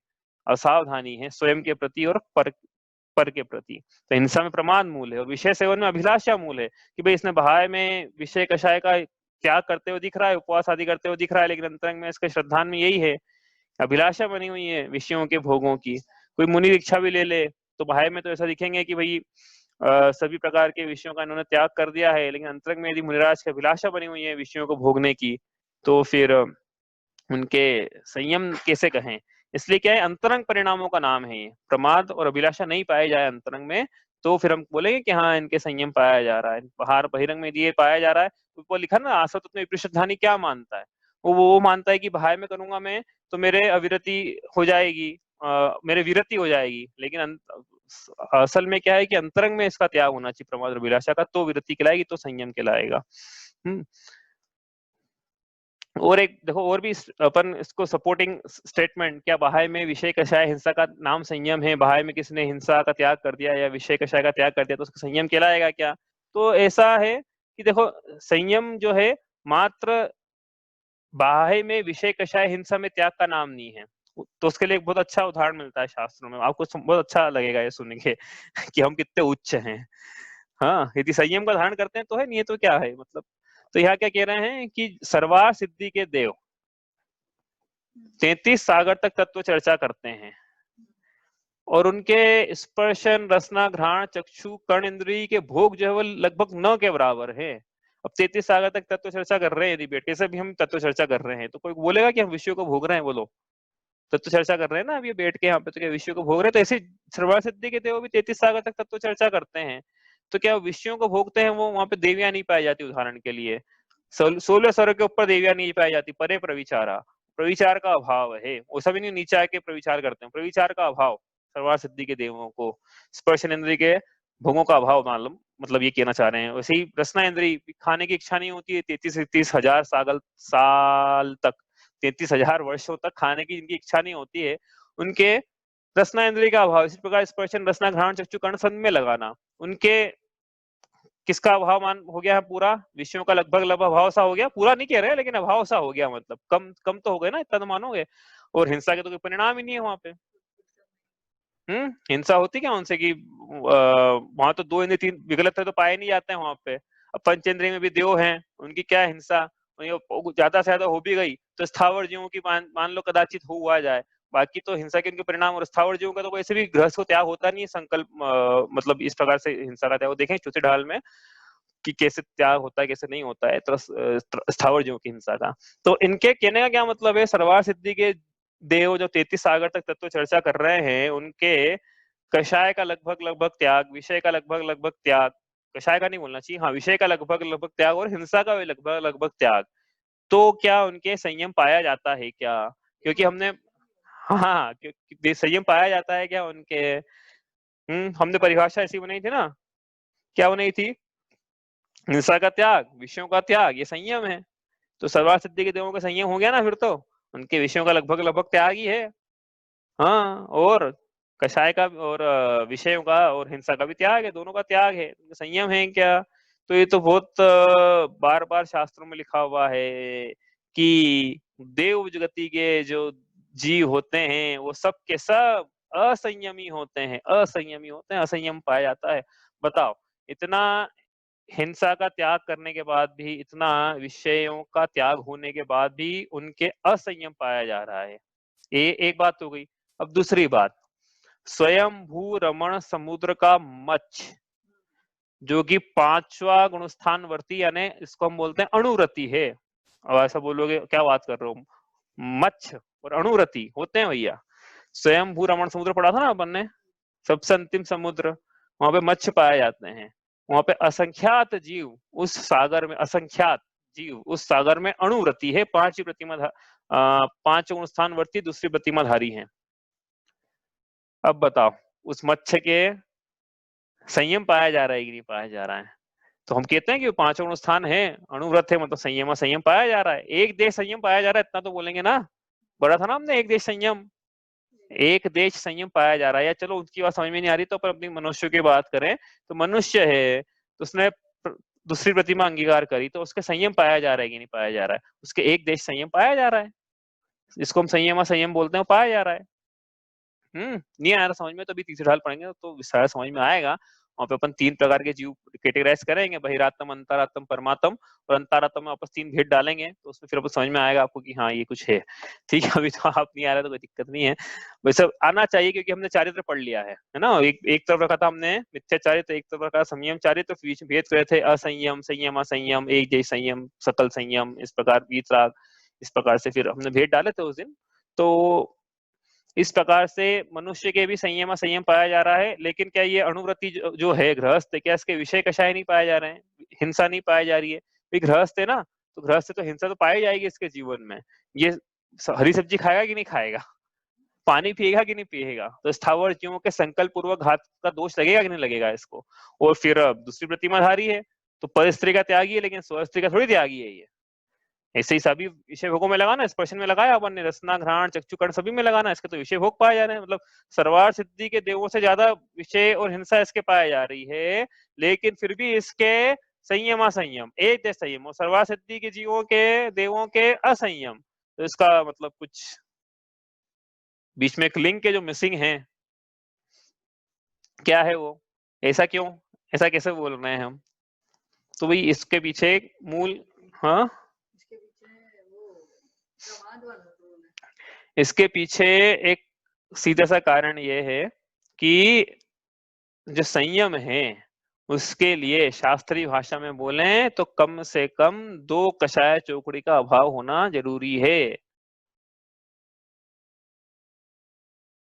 असावधानी है स्वयं के प्रति और पर के प्रति। तो हिंसा में प्रमाद मूल है और विषय सेवन में अभिलाषा मूल है कि भाई इसने बाह्य में विषय कषाय का त्याग करते हुए दिख रहा है, उपवास आदि करते हुए दिख रहा है, लेकिन अंतरंग में इसके श्रद्धान में यही है, अभिलाषा बनी हुई है विषयों के भोगों की। कोई मुनि दीक्षा भी ले ले तो बाह्य में तो ऐसा दिखेंगे कि भाई सभी प्रकार के विषयों का इन्होंने त्याग कर दिया है, लेकिन अंतरंग में यदि मुनिराज की अभिलाषा बनी हुई है विषयों को भोगने की, तो फिर उनके संयम कैसे कहें। इसलिए क्या है, अंतरंग परिणामों का नाम है ये। प्रमाद और अभिलाषा नहीं पाए जाए अंतरंग में, तो फिर हम बोलेंगे कि हाँ इनके संयम पाया जा रहा है। बाहर बहिरंग में ये पाया जा रहा है, तो वो लिखा ना आसत अपने विपरीत क्या मानता है, वो मानता है कि बाहर में करूंगा मैं तो मेरे अविरति हो जाएगी, मेरे विरति हो जाएगी। लेकिन असल में क्या है कि अंतरंग में इसका त्याग होना चाहिए प्रमाद और अभिलाषा का, तो विरति कहलाएगी, तो संयम कहलाएगा। और एक देखो, और भी अपन इसको सपोर्टिंग स्टेटमेंट, क्या बाह्य में विषय कषाय हिंसा का नाम संयम है, बाह्य में किसने हिंसा का त्याग कर दिया या विषय कषाय का त्याग कर दिया तो उसका संयम कहलाएगा क्या? तो ऐसा है कि देखो, संयम जो है मात्र बाह्य में विषय कषाय हिंसा में त्याग का नाम नहीं है। तो उसके लिए एक बहुत अच्छा उदाहरण मिलता है शास्त्रों में, आपको बहुत अच्छा लगेगा ये सुन के कि हम कितने उच्च हैं। हाँ, यदि संयम का धारण करते हैं तो है, नहीं है तो क्या है मतलब। तो यहाँ क्या कह रहे हैं कि सर्वार सिद्धि के देव 33 सागर तक तत्व चर्चा करते हैं और उनके स्पर्शन रसना घ्राण चक्षु कर्ण इंद्रिय के भोग जो है वो लगभग 9 के बराबर है। अब 33 सागर तक तत्व चर्चा कर रहे हैं, यदि बैठ के से भी हम तत्व चर्चा कर रहे हैं, तो कोई बोलेगा कि हम विषयों को भोग रहे हैं? बोलो, तत्व चर्चा कर रहे हैं ना अभी बैठ के यहाँ पे, तो क्या विषयों को भोग रहे हैं? तो ऐसे सर्वार सिद्धि के देव भी 33 सागर तक तत्व चर्चा करते हैं, तो क्या विषयों को भोगते हैं वो? वहां पे देवियां नहीं पाई जाती, उदाहरण के लिए 16 स्वर्ग के ऊपर देवियां नहीं पाई जाती, परे प्रविचारा, प्रविचार का अभाव है। वो सभी नहीं नीचे आके प्रविचार करते हैं, प्रविचार का अभाव सर्वार सिद्धि के देवों को, स्पर्शन इंद्रिय के भोगों का अभाव मालूम, मतलब ये कहना चाह रहे हैं। वैसे ही रसना इंद्रिय, खाने की इच्छा नहीं होती है 33 हजार साल तक, 33,000 वर्षों तक खाने की जिनकी इच्छा नहीं होती है, उनके रसना इंद्रिय का अभाव। इसी प्रकार स्पर्शन रसना घ्राण चक्षु कर्ण सन में लगाना, उनके किसका अभाव मान हो गया है पूरा, विषयों का लगभग अभाव सा हो गया, पूरा नहीं कह रहे लेकिन अभाव सा हो गया, मतलब कम कम तो हो गए ना, इतना तो मानोगे। और हिंसा के तो कोई परिणाम ही नहीं है वहां पे। हिंसा होती क्या उनसे कि वहां तो 2 इंद्रिय 3 विकल्प तो पाए नहीं जाते हैं वहां पे। अब पंचेंद्रिय में भी देव हैं, उनकी क्या हिंसा, ज्यादा से ज्यादा हो भी गई तो स्थावर जीवों की मान लो कदाचित हुआ जाए, बाकी तो हिंसा के उनके परिणाम। और स्थावर जीवों का तो वैसे भी गृहस्थ को त्याग होता नहीं है, संकल्प मतलब इस प्रकार से हिंसा का त्याग, वो देखें चौथे ढाल में कि कैसे त्याग होता है कैसे नहीं होता है स्थावर जीवों की हिंसा का। तो इनके कहने का क्या मतलब है, सर्वार सिद्धि के देव जो 33 सागर तक तत्व चर्चा कर रहे हैं, उनके कषाय का लगभग त्याग, विषय का लगभग त्याग, कषाय का नहीं बोलना चाहिए, हाँ विषय का लगभग त्याग, और हिंसा का भी लगभग त्याग। तो क्या उनके संयम पाया जाता है क्या? क्योंकि हमने हाँ क्योंकि संयम पाया जाता है क्या उनके, हमने परिभाषा ऐसी बनाई थी ना, क्या बनाई थी, हिंसा का त्याग, विषयों का त्याग, ये संयम है। तो सर्वार सिद्धि के देवों का संयम हो गया ना, फिर तो उनके विषयों का लगभग त्याग ही है। हाँ, और कषाय का और विषयों का और हिंसा का भी त्याग है, दोनों का त्याग है, संयम है क्या? तो ये तो बहुत बार बार शास्त्रों में लिखा हुआ है कि देव जगति के जो जीव होते हैं वो सब के सब असंयमी होते हैं, असंयमी होते हैं, असंयम पाया जाता है। बताओ, इतना हिंसा का त्याग करने के बाद भी, इतना विषयों का त्याग होने के बाद भी उनके असंयम पाया जा रहा है। ये एक बात हो गई। अब दूसरी बात, स्वयं भू रमण समुद्र का मच्छ, जो कि 5वां गुणस्थान वर्ती, यानी इसको हम बोलते हैं अणुरति है। अब ऐसा बोलोगे क्या बात कर रहे हो, मच्छ और अणुरति होते हैं भैया। स्वयं भू रमण समुद्र पढ़ा था ना अपन ने, सबसे अंतिम समुद्र, वहां पे मच्छ पाए जाते हैं। वहां पे असंख्यात जीव उस सागर में, असंख्यात जीव उस सागर में अणुरति है। 5 प्रतिमा 5 गुणस्थानवर्ती, दूसरी प्रतिमाधारी है। अब बताओ, उस मच्छ के संयम पाया जा रहा है कि नहीं पाया जा रहा है? तो हम कहते हैं कि 5 गुणस्थान है, अणुव्रत है, मतलब संयम पाया जा रहा है। एक देश संयम पाया जा रहा है, इतना तो बोलेंगे ना, बड़ा था ना हमने, एक देश संयम, एक देश संयम पाया जा रहा है। या चलो उसकी बात समझ में नहीं आ रही तो अपन अपनी मनुष्य की बात करें, तो मनुष्य है तो उसने दूसरी प्रतिमा अंगीकार करी, तो उसका संयम पाया जा रहा है कि नहीं पाया जा रहा है? उसके एक देश संयम पाया जा रहा है, जिसको हम संयम बोलते हैं, पाया जा रहा है। नहीं आया समझ में, तो अभी तीसरी ढाल पढ़ेंगे तो विस्तार समझ में आएगा। वहां पे अपन 3 प्रकार के जीव कैटेगराइज करेंगे, बहिरात्म, अंतरात्म, परमात्म, और अंतरात्म में वापस 3 भेद डालेंगे, तो उसमें फिर अपन समझ में आएगा आपको कि हाँ ये कुछ है। ठीक है, अभी तो आप नहीं आ रहा तो कोई दिक्कत नहीं है, वैसे आना चाहिए क्योंकि हमने चारित्र पढ़ लिया है ना। एक तरफ रखा था हमने मिथ्या चारित्र, एक तरफ रखा संयम चारित्र, बीच में भेद करे थे असंयम, संयम, असंयम, एक जय संयम, सकल संयम, इस प्रकार वीतराग, इस प्रकार से फिर हमने भेद डाले थे उस दिन। तो इस प्रकार से मनुष्य के भी संयम असंयम पाया जा रहा है। लेकिन क्या ये अणुवृत्ति जो है गृहस्थ, क्या इसके विषय कषाय नहीं पाए जा रहे हैं, हिंसा नहीं पाई जा रही है? गृहस्थ है ना, तो गृहस्थ तो हिंसा तो पाई जाएगी इसके जीवन में। ये हरी सब्जी खाएगा कि नहीं खाएगा, पानी पिएगा कि नहीं पिएगा, तो स्थावर जीवों के संकल्प पूर्वक घात का दोष लगेगा कि नहीं लगेगा इसको? और फिर दूसरी प्रतिमाधारी है, तो पर स्त्री का त्यागी है, लेकिन स्व स्त्री का थोड़ी त्यागी है ये। ऐसे ही सभी विषय भोगों में लगाना, स्पर्शन में लगाया अपन ने, रसना घ्राण चक्षुकर्ण सभी में लगाना, इसके तो विषय भोग पाए जा रहे हैं। मतलब सर्वार सिद्धि के देवों से ज्यादा विषय और हिंसा इसके पाई जा रही है, लेकिन फिर भी इसके संयम असंयम, एक देश संयम, और सर्वार सिद्धि के जीवों के देवों के असंयम। तो इसका मतलब कुछ बीच में एक लिंक के जो मिसिंग है, क्या है वो, ऐसा क्यों, ऐसा कैसे बोल रहे हैं हम? तो भाई इसके पीछे मूल, हाँ इसके पीछे एक सीधा सा कारण ये है कि जो संयम है उसके लिए शास्त्रीय भाषा में बोले तो कम से कम 2 कषाय चौकड़ी का अभाव होना जरूरी है।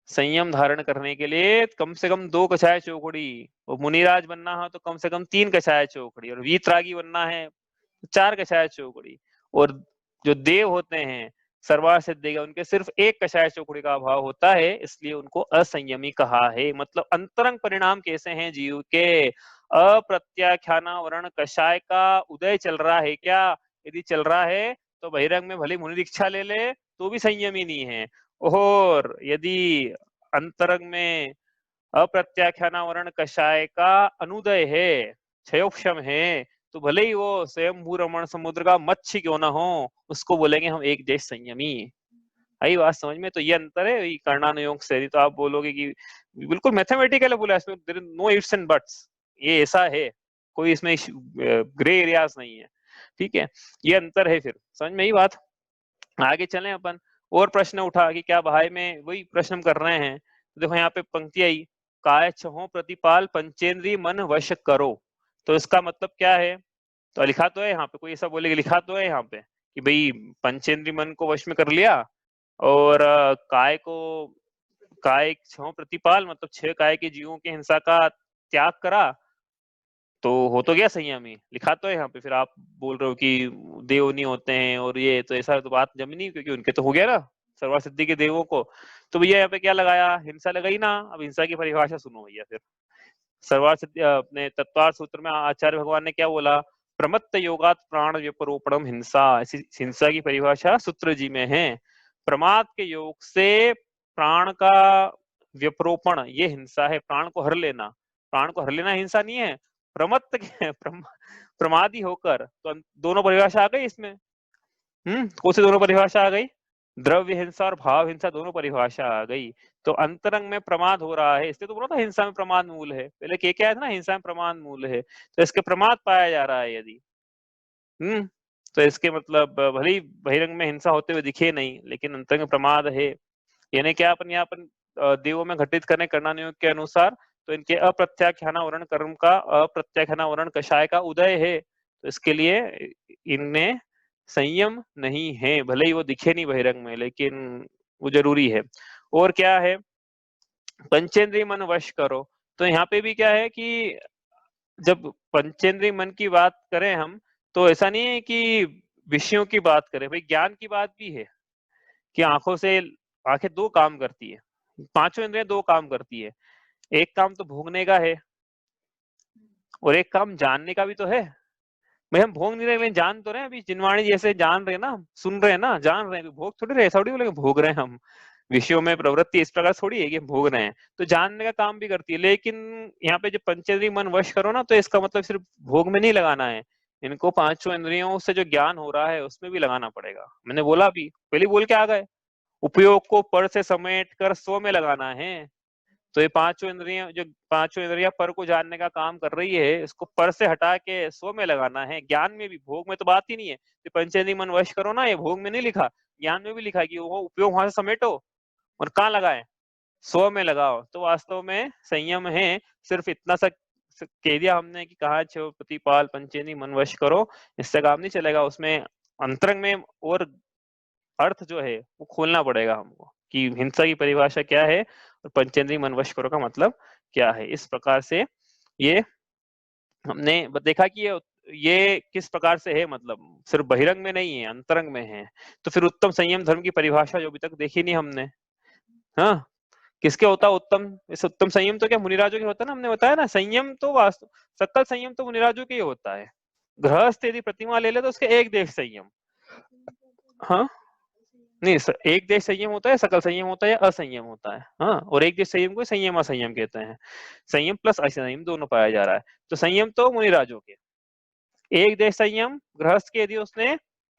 संयम धारण करने के लिए कम से कम 2 कषाय चौकड़ी, और मुनिराज बनना हो तो कम से कम 3 कषाय चौकड़ी, और वीतरागी बनना है तो 4 कषाय चौकड़ी। और जो देव होते हैं सर्वार्थ सिद्धि का उनके सिर्फ एक कषाय चौकड़ी का अभाव होता है, इसलिए उनको असंयमी कहा है। मतलब अंतरंग परिणाम कैसे हैं जीव के? अप्रत्याख्यानावरण कषाय का उदय चल रहा है क्या? यदि चल रहा है तो बहिरंग में भले मुनि दीक्षा ले ले तो भी संयमी नहीं है, और यदि अंतरंग में अप्रत्याख्यानावरण कषाय का अनुदय है, क्षयोक्षम है, तो भले ही वो स्वयं भूरमण समुद्र का मच्छी क्यों ना हो, उसको बोलेंगे हम एक देश संयमी। आई बात समझ में? तो ये अंतर है कर्णानुयोग से। तो आप बोलोगे कि बिल्कुल मैथमेटिकल है, बोला इसमें there is no ifs and buts, ये ऐसा है, कोई इसमें ग्रे एरियाज नहीं है। ठीक है, ये अंतर है। फिर समझ में ही बात। आगे चलें अपन। और प्रश्न उठा कि क्या भाई में वही प्रश्न हम कर रहे हैं। तो देखो यहाँ पे पंक्ति आई, काय छहो प्रतिपाल पंचेंद्रिय मन वश करो। तो इसका मतलब क्या है? तो लिखा तो है यहाँ पे, कोई ऐसा बोलेगा, लिखा तो है यहाँ पे कि भाई पंचेंद्रिय मन को वश में कर लिया, और काय छह प्रतिपाल मतलब 6 काय के जीवों की हिंसा का त्याग करा, तो हो तो गया संयमी। लिखा तो है यहाँ पे। फिर आप बोल रहे हो कि देव नहीं होते हैं और ये, तो ऐसा तो बात जमी नहीं, क्योंकि उनके तो हो गया ना सर्वा सिद्धि के देवों को। तो भैया यहाँ पे क्या लगाया? हिंसा लगाई ना। अब हिंसा की परिभाषा सुनो भैया। फिर सर्वार्थ सिद्धि अपने तत्वार्थ सूत्र में आचार्य भगवान ने क्या बोला? प्रमत्त योगात प्राण व्यपरोपणम हिंसा। ऐसी हिंसा की परिभाषा सूत्र जी में है। प्रमाद के योग से प्राण का व्यपरोपण ये हिंसा है, प्राण को हर लेना। प्राण को हर लेना हिंसा नहीं है। प्रमत्त के प्रमादी होकर, तो दोनों परिभाषा आ गई इसमें। कौन सी दोनों परिभाषा आ गई? द्रव्य हिंसा और भाव हिंसा दोनों परिभाषा आ गई। तो अंतरंग में प्रमाद हो रहा है, इसलिए तो बोला था हिंसा में प्रमाद मूल है। पहले क्या था ना, हिंसा में प्रमाद मूल है, तो इसके प्रमाद पाया जा रहा है यदि। तो इसके मतलब भले ही बहिरंग में हिंसा होते हुए दिखे नहीं, लेकिन अंतरंग में प्रमाद है। यानी क्या अपन यहाँ अपन देवों में घटित करने कर्णानुयोग के अनुसार, तो इनके अप्रत्याख्यानावरण कर्म का अप्रत्याख्यानावरण कषाय का उदय है, तो इसके लिए इनमें संयम नहीं है, भले ही वो दिखे नहीं बहिरंग में, लेकिन वो जरूरी है। और क्या है? पंचेंद्रिय मन वश करो। तो यहाँ पे भी क्या है कि जब पंचेंद्रिय मन की बात करें हम, तो ऐसा नहीं है कि विषयों की बात करें, भाई ज्ञान की बात भी है कि आंखों से, आंखें दो काम करती है, पांचों इंद्रियां दो काम करती है। एक काम तो भोगने का है, और एक काम जानने का भी तो है। भाई हम भोग नहीं रहे, लेकिन जान तो रहे हैं। अभी जिनवाणी जैसे जान रहे ना, सुन रहे हैं ना, जान रहे हैं, भोग थोड़ी रहे, ऐसा थोड़ी बोलेंगे भोग रहे हैं हम। विषयों में प्रवृत्ति इस प्रकार थोड़ी है कि भोग रहे हैं, तो जानने का काम भी करती है। लेकिन यहाँ पे जब पंचेंद्रिय मन वश करो ना, तो इसका मतलब सिर्फ भोग में नहीं लगाना है, इनको पांचों इंद्रियों से जो ज्ञान हो रहा है उसमें भी लगाना पड़ेगा। मैंने बोला भी, पहले बोल के आ गए, उपयोग को पर से समेट कर स्व में लगाना है। तो ये पांचों इंद्रियां, जो पांचों इंद्रियां पर को जानने का काम कर रही है, इसको पर से हटा के स्व में लगाना है। ज्ञान में भी, भोग में तो बात ही नहीं है। तो पंचेंद्रिय मन वश करो ना, ये भोग में नहीं लिखा, ज्ञान में भी लिखा कि वो उपयोग वहां से समेटो और कहाँ लगाए? स्व में लगाओ। तो वास्तव में संयम है। सिर्फ इतना सा कह दिया हमने कि कहा छो प्रतिपाल पंचेंद्रिय मन वश करो, इससे काम नहीं चलेगा। उसमें अंतरंग में और अर्थ जो है वो खोलना पड़ेगा हमको, कि हिंसा की परिभाषा क्या है और पंचेंद्रिय मन वश करो का मतलब क्या है। इस प्रकार से ये हमने देखा कि ये किस प्रकार से है, मतलब सिर्फ बहिरंग में नहीं है, अंतरंग में है। तो फिर उत्तम संयम धर्म की परिभाषा जो अभी तक देखी नहीं हमने, हाँ, किसके होता उत्तम? इस उत्तम संयम तो क्या मुनिराजों के होता है ना, हमने बताया ना। संयम तो वास्तव सकल संयम तो मुनिराजों के ही होता है। गृहस्थ यदि प्रतिमा ले ले तो उसके एक देश संयम, हाँ नहीं, एक देश संयम होता है, सकल संयम होता है, या असंयम होता है। हाँ, और एक देश संयम को संयम असंयम कहते हैं। संयम प्लस असंयम दोनों पाया जा रहा है। तो संयम तो मुनिराजों के, एक देश संयम गृहस्थ के यदि उसने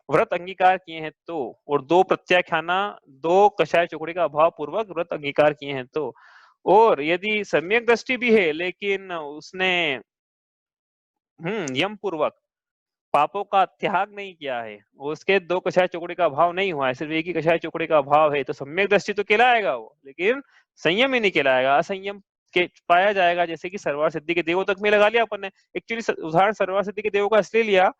व्रत अंगीकार किए हैं तो, और दो प्रत्याख्याना, दो कषाय चौकड़ी का अभाव पूर्वक व्रत अंगीकार किए हैं तो, और यदि सम्यक दृष्टि भी है लेकिन उसने यम पूर्वक पापों का त्याग नहीं किया है, उसके दो कषाय चौकड़ी का अभाव नहीं हुआ है, सिर्फ एक ही कषाय चौकड़ी का अभाव है, तो सम्यक दृष्टि तो कहलाएगा वो, लेकिन संयम ही नहीं कहलाएगा, असंयम के पाया जाएगा। जैसे कि सर्वार सिद्धि के देवों तक में लगा लिया अपन ने। एक्चुअली उदाहरण सर्वार सिद्धि के देवों का इसलिए लिया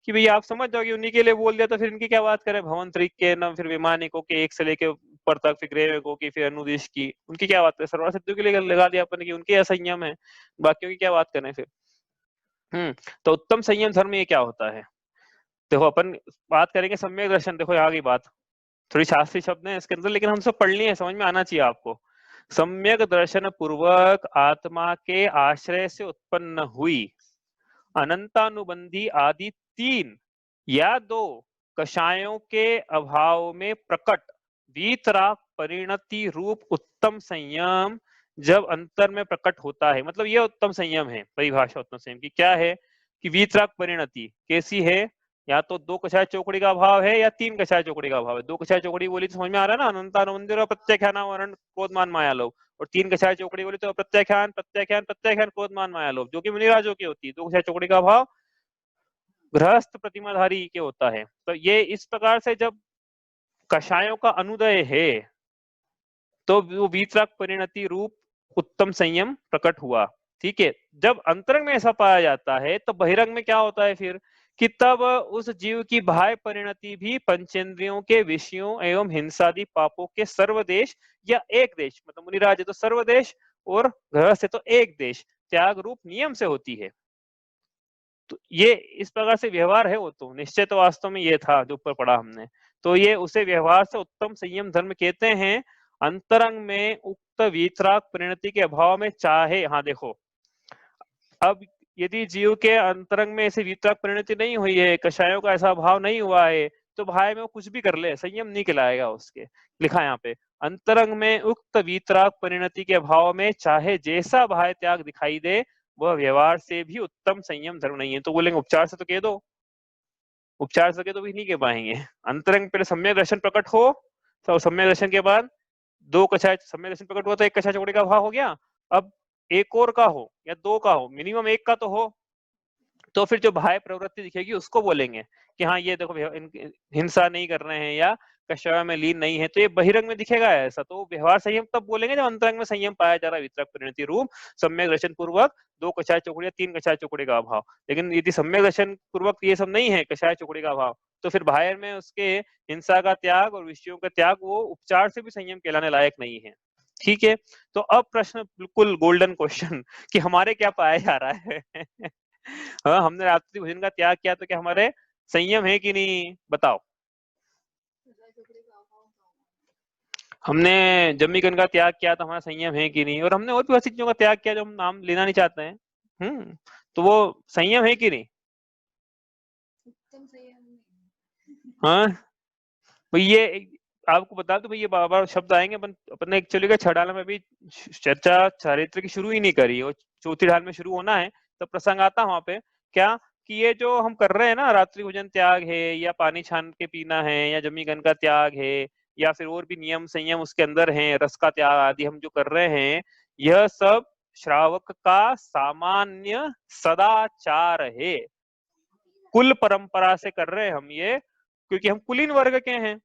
कि भैया आप समझ जाओगे, उन्हीं के लिए बोल दिया तो फिर इनकी क्या बात करें? भवन त्रिक के ना, फिर वैमानिकों के एक से लेके ऊपर तक, फिर ग्रेविकों की, फिर अनुदेश की, उनकी क्या बात करें? सर्वार सिद्धि के लिए लगा दिया अपन की, उनके असंयम है, बाकियों की क्या बात करें फिर। तो उत्तम संयम धर्म ये क्या होता है? देखो अपन बात करेंगे सम्यक दर्शन। देखो यहाँ की बात, थोड़ी शास्त्रीय शब्द है इसके अंदर, लेकिन हम सब पढ़ लिए, समझ में आना चाहिए आपको। सम्यक दर्शन पूर्वक आत्मा के आश्रय से उत्पन्न हुई अनंतानुबंधी आदि 3 या 2 कषायों के अभाव में प्रकट वीतराग परिणति रूप उत्तम संयम जब अंतर में प्रकट होता है, मतलब ये उत्तम संयम है, परिभाषा उत्तम संयम की क्या है कि वीतराग परिणति कैसी है, या तो 2 कषाय चौकड़ी का अभाव है या 3 कषाय चौकड़ी का अभाव है। 2 कषाय चौकड़ी बोली तो समझ में आ रहा है ना, अनंतानुबंधी और प्रत्याख्यान वर्ण क्रोधमान माया लोभ, और 3 कषाय चौकड़ी बोली तो प्रत्याख्यान प्रत्याख्यान प्रत्याख्यान क्रोधमान माया लोभ, जो कि मुनिराजों की होती है। 2 कषाय चौकड़ी का अभाव गृहस्थ प्रतिमाधारी के होता है। तो ये इस प्रकार से जब कषायों का अनुदय है तो वो वीतराग परिणति रूप उत्तम संयम प्रकट हुआ। ठीक है, जब अंतरंग में ऐसा पाया जाता है तो बहिरंग में क्या होता है फिर कि तब उस जीव की बाह्य परिणति भी पंचेंद्रियों के विषयों एवं हिंसादि पापों के सर्वदेश या एक देश, मतलब मुनिराज है तो सर्वदेश और गृहस्थ है तो एक देश त्याग रूप नियम से होती है। तो ये इस प्रकार से व्यवहार है, वो तो निश्चय तो वास्तव में ये था जो ऊपर पढ़ा हमने, तो ये उसे व्यवहार से उत्तम संयम धर्म कहते हैं। अंतरंग में उक्त वीतराग परिणति के अभाव में चाहे, हाँ देखो, अब यदि जीव के अंतरंग में ऐसी वीतराग परिणति नहीं हुई है, कषायों का ऐसा अभाव नहीं हुआ है, तो भाई में वो कुछ भी कर ले संयम नहीं कहलाएगा उसके। लिखा यहाँ पे अंतरंग में उक्त वीतराग परिणति के अभाव में चाहे जैसा भाई त्याग दिखाई दे वह व्यवहार से भी उत्तम संयम धर्म नहीं है। तो बोलेंगे उपचार से तो कह दो, उपचार से तो भी नहीं कह पाएंगे। अंतरंग पहले सम्यक दर्शन प्रकट हो, तो सम्यक दर्शन के बाद 2 कषाय सम्यक दर्शन प्रकट हुआ तो 1 कषाय चौकड़ी का अभाव हो गया। अब एक और का हो या 2 का हो, मिनिमम 1 का तो हो, तो फिर जो बाह्य प्रवृत्ति दिखेगी उसको बोलेंगे कि हाँ ये देखो हिंसा नहीं कर रहे हैं या कषाय में लीन नहीं है, तो ये बहिरंग में दिखेगा ऐसा, तो व्यवहार संयम तब बोलेंगे जब अंतरंग में संयम पाया जा रहा है वीतराग परिणति रूप सम्यक दर्शन पूर्वक 2 कषाय चौकड़ी या 3 कषाय चौकड़ी का अभाव। लेकिन यदि सम्यक दर्शन पूर्वक ये सब नहीं है, कषाय चौकड़ी का अभाव, तो फिर बाहर में उसके हिंसा का त्याग और विषयों का त्याग वो उपचार से भी संयम कहलाने लायक नहीं है। ठीक है, तो अब प्रश्न बिल्कुल गोल्डन क्वेश्चन कि हमारे क्या पाया जा रहा है हाँ, हमने रात्रि भोजन का त्याग किया तो क्या हमारे संयम है कि नहीं, बताओ। हमने जमीकरण का त्याग किया तो हमारा संयम है कि नहीं, और हमने और भी बहुत सी चीजों का त्याग किया जो हम नाम लेना नहीं चाहते हैं। तो वो संयम है कि नहीं? हाँ भाई, ये आपको बता दो भाई, ये बार बार शब्द आएंगे, अपन ने एक्चुअली का छठाला में भी चर्चा चारित्र की शुरू ही नहीं करी, और चौथी ढाल में शुरू होना है तो प्रसंग आता वहां पे क्या कि ये जो हम कर रहे हैं ना, रात्रि भोजन त्याग है या पानी छान के पीना है या जमीकरण का त्याग है या फिर और भी नियम संयम उसके अंदर है, रस का त्याग आदि हम जो कर रहे हैं, यह सब श्रावक का सामान्य सदाचार है, कुल परंपरा से कर रहे हैं हम ये, क्योंकि हम कुलीन वर्ग के हैं,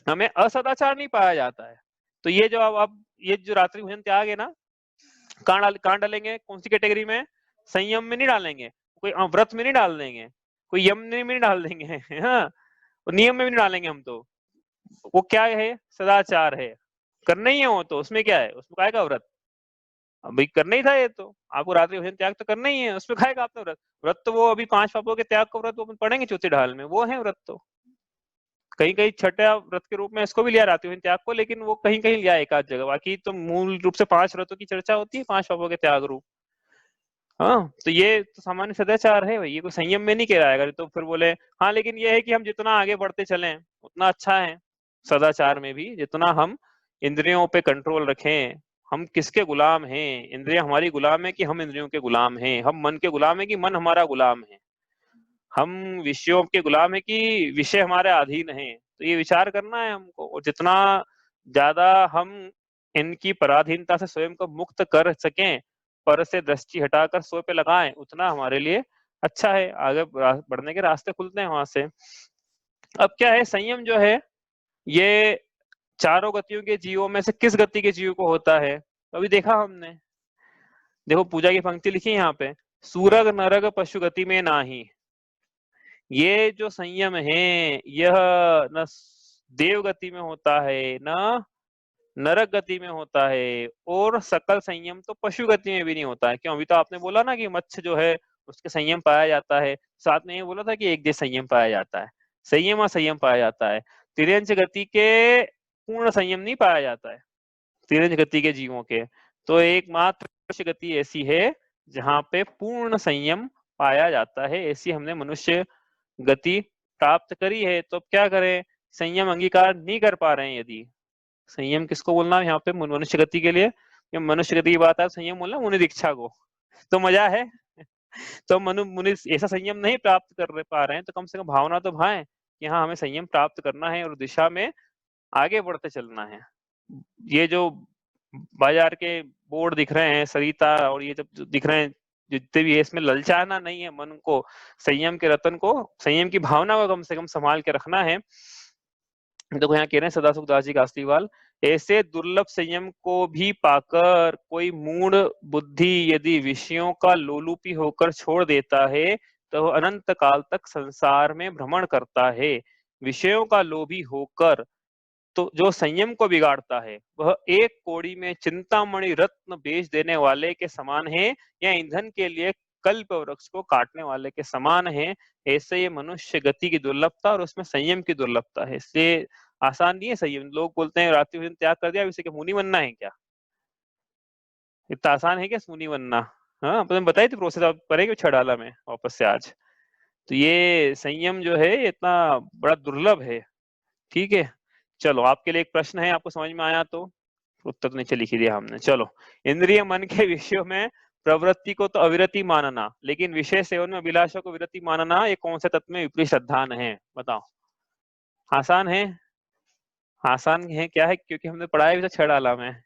हमें असदाचार नहीं पाया जाता है। तो ये जो अब ये जो रात्रि भोजन त्याग है ना, कहाँ डालेंगे, कौन सी कैटेगरी में? संयम में नहीं डालेंगे, कोई व्रत में नहीं डाल देंगे, कोई यम में नहीं डाल देंगे हाँ, नियम में भी नहीं डालेंगे हम तो। वो क्या है? सदाचार है, करना ही है वो, तो उसमें क्या है, उसमें खाएगा व्रत, भाई करना ही था ये तो, आपको रात्रि भोजन त्याग तो करना ही है, उसमें खाएगा आपने व्रत। व्रत तो वो अभी 5 पापों के त्याग को व्रत वो पढ़ेंगे चौथी ढाल में, वो है व्रत। तो कहीं कहीं छठा व्रत के रूप में इसको भी लिया रात्रि भोजन त्याग को, लेकिन वो कहीं कहीं लिया एक आध जगह, बाकी तो मूल रूप से 5 व्रतों की चर्चा होती है, 5 पापों के त्याग रूप। हाँ, तो ये तो सामान्य सदाचार है भाई, ये कोई संयम में नहीं कह रहा है। तो फिर बोले हाँ, लेकिन ये है कि हम जितना आगे बढ़ते चलें उतना अच्छा है, सदाचार में भी जितना हम इंद्रियों पे कंट्रोल रखें। हम किसके गुलाम हैं? इंद्रियां हमारी गुलाम है कि हम इंद्रियों के गुलाम हैं? हम मन के गुलाम है कि मन हमारा गुलाम है? हम विषयों के गुलाम है कि विषय हमारे अधीन है? तो ये विचार करना है हमको, और जितना ज्यादा हम इनकी पराधीनता से स्वयं को मुक्त कर सकें, पर से दृष्टि हटाकर स्वयं पे लगाएं, उतना हमारे लिए अच्छा है, आगे बढ़ने के रास्ते खुलते हैं वहां से। अब क्या है, संयम जो है ये चारों गतियों के जीवों में से किस गति के जीव को होता है? तो अभी देखा हमने, देखो पूजा की पंक्ति लिखी है यहाँ पे, सूरग नरग पशु गति में नाही। ये जो संयम है यह न देव गति में होता है न नरक गति में होता है, और सकल संयम तो पशु गति में भी नहीं होता है। क्यों? अभी तो आपने बोला ना कि मत्स्य जो है उसके संयम पाया जाता है, साथ में ये बोला था कि एक देश संयम पाया जाता है, संयम और संयम पाया जाता है। तिर्यंच गति के पूर्ण संयम नहीं पाया जाता है, तिर्यंच गति के जीवों के। तो एकमात्र मनुष्य गति ऐसी है जहां पे पूर्ण संयम पाया जाता है, ऐसी हमने मनुष्य गति प्राप्त करी है। तो अब क्या करें, संयम अंगीकार नहीं कर पा रहे हैं यदि, संयम किसको बोलना है यहाँ पे मनुष्य गति के लिए, मनुष्य गति की बात है, संयम बोलना मुनि दीक्षा को, तो मजा है। तो मनु मुनि ऐसा संयम नहीं प्राप्त कर पा रहे हैं, तो कम से कम भावना तो भाएं कि हाँ हमें संयम प्राप्त करना है और दिशा में आगे बढ़ते चलना है। ये जो बाजार के बोर्ड दिख रहे हैं सरिता और ये जब दिख रहे हैं जितने भी है, इसमें ललचाना नहीं है मन को, संयम के रतन को, संयम की भावना को कम से कम संभाल के रखना है। देखो यहाँ कह रहे हैं सदासुख दास जी कास्तीवाल, ऐसे दुर्लभ संयम को भी पाकर कोई मूढ़ बुद्धि यदि विषयों का लोलुपी होकर छोड़ देता है तो अनंत काल तक संसार में भ्रमण करता है। विषयों का लोभी होकर तो जो संयम को बिगाड़ता है वह एक कोड़ी में चिंतामणि रत्न बेच देने वाले के समान है या ईंधन के लिए कल्प वृक्ष को काटने वाले के समान है। ऐसे ये मनुष्य गति की दुर्लभता और उसमें संयम की दुर्लभता है, इसलिए आसान नहीं है संयम। लोग बोलते हैं रात्रि भोजन त्याग कर दिया, इसे क्या मुनि बनना है क्या, इतना आसान है क्या मुनि बनना। हाँ आपने बताई थी प्रोसेस, आप करेंगे छड़ाला में वापस से आज। तो ये संयम जो है इतना बड़ा दुर्लभ है। ठीक है, चलो आपके लिए एक प्रश्न है, आपको समझ में आया तो उत्तर तो नीचे लिख ही दिया हमने। चलो, इंद्रिय मन के विषयों में प्रवृत्ति को तो अविरति मानना, लेकिन विषय सेवन में अभिलाषा को विरति मानना, ये कौन से तत्व में विपरीत श्रद्धान है, बताओ। आसान है, आसान है क्या है, क्योंकि हमने पढ़ाया भी था छड़ाला में।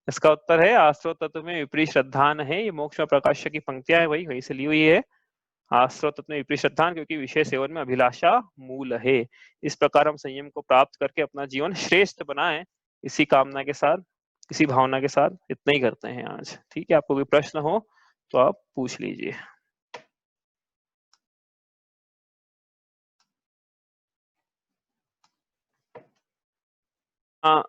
इसका उत्तर है आश्रव तत्व में विपरीत श्रद्धान है। ये मोक्ष प्रकाश्य की पंक्तियां है, वही से ली हुई है। आश्रव तत्व में विपरीत श्रद्धान, क्योंकि विषय सेवन में अभिलाषा मूल है। इस प्रकार हम संयम को प्राप्त करके अपना जीवन श्रेष्ठ बनाएं, इसी कामना के साथ, इसी भावना के साथ इतना ही करते हैं आज। ठीक है, आपको कोई प्रश्न हो तो आप पूछ लीजिए। हाँ,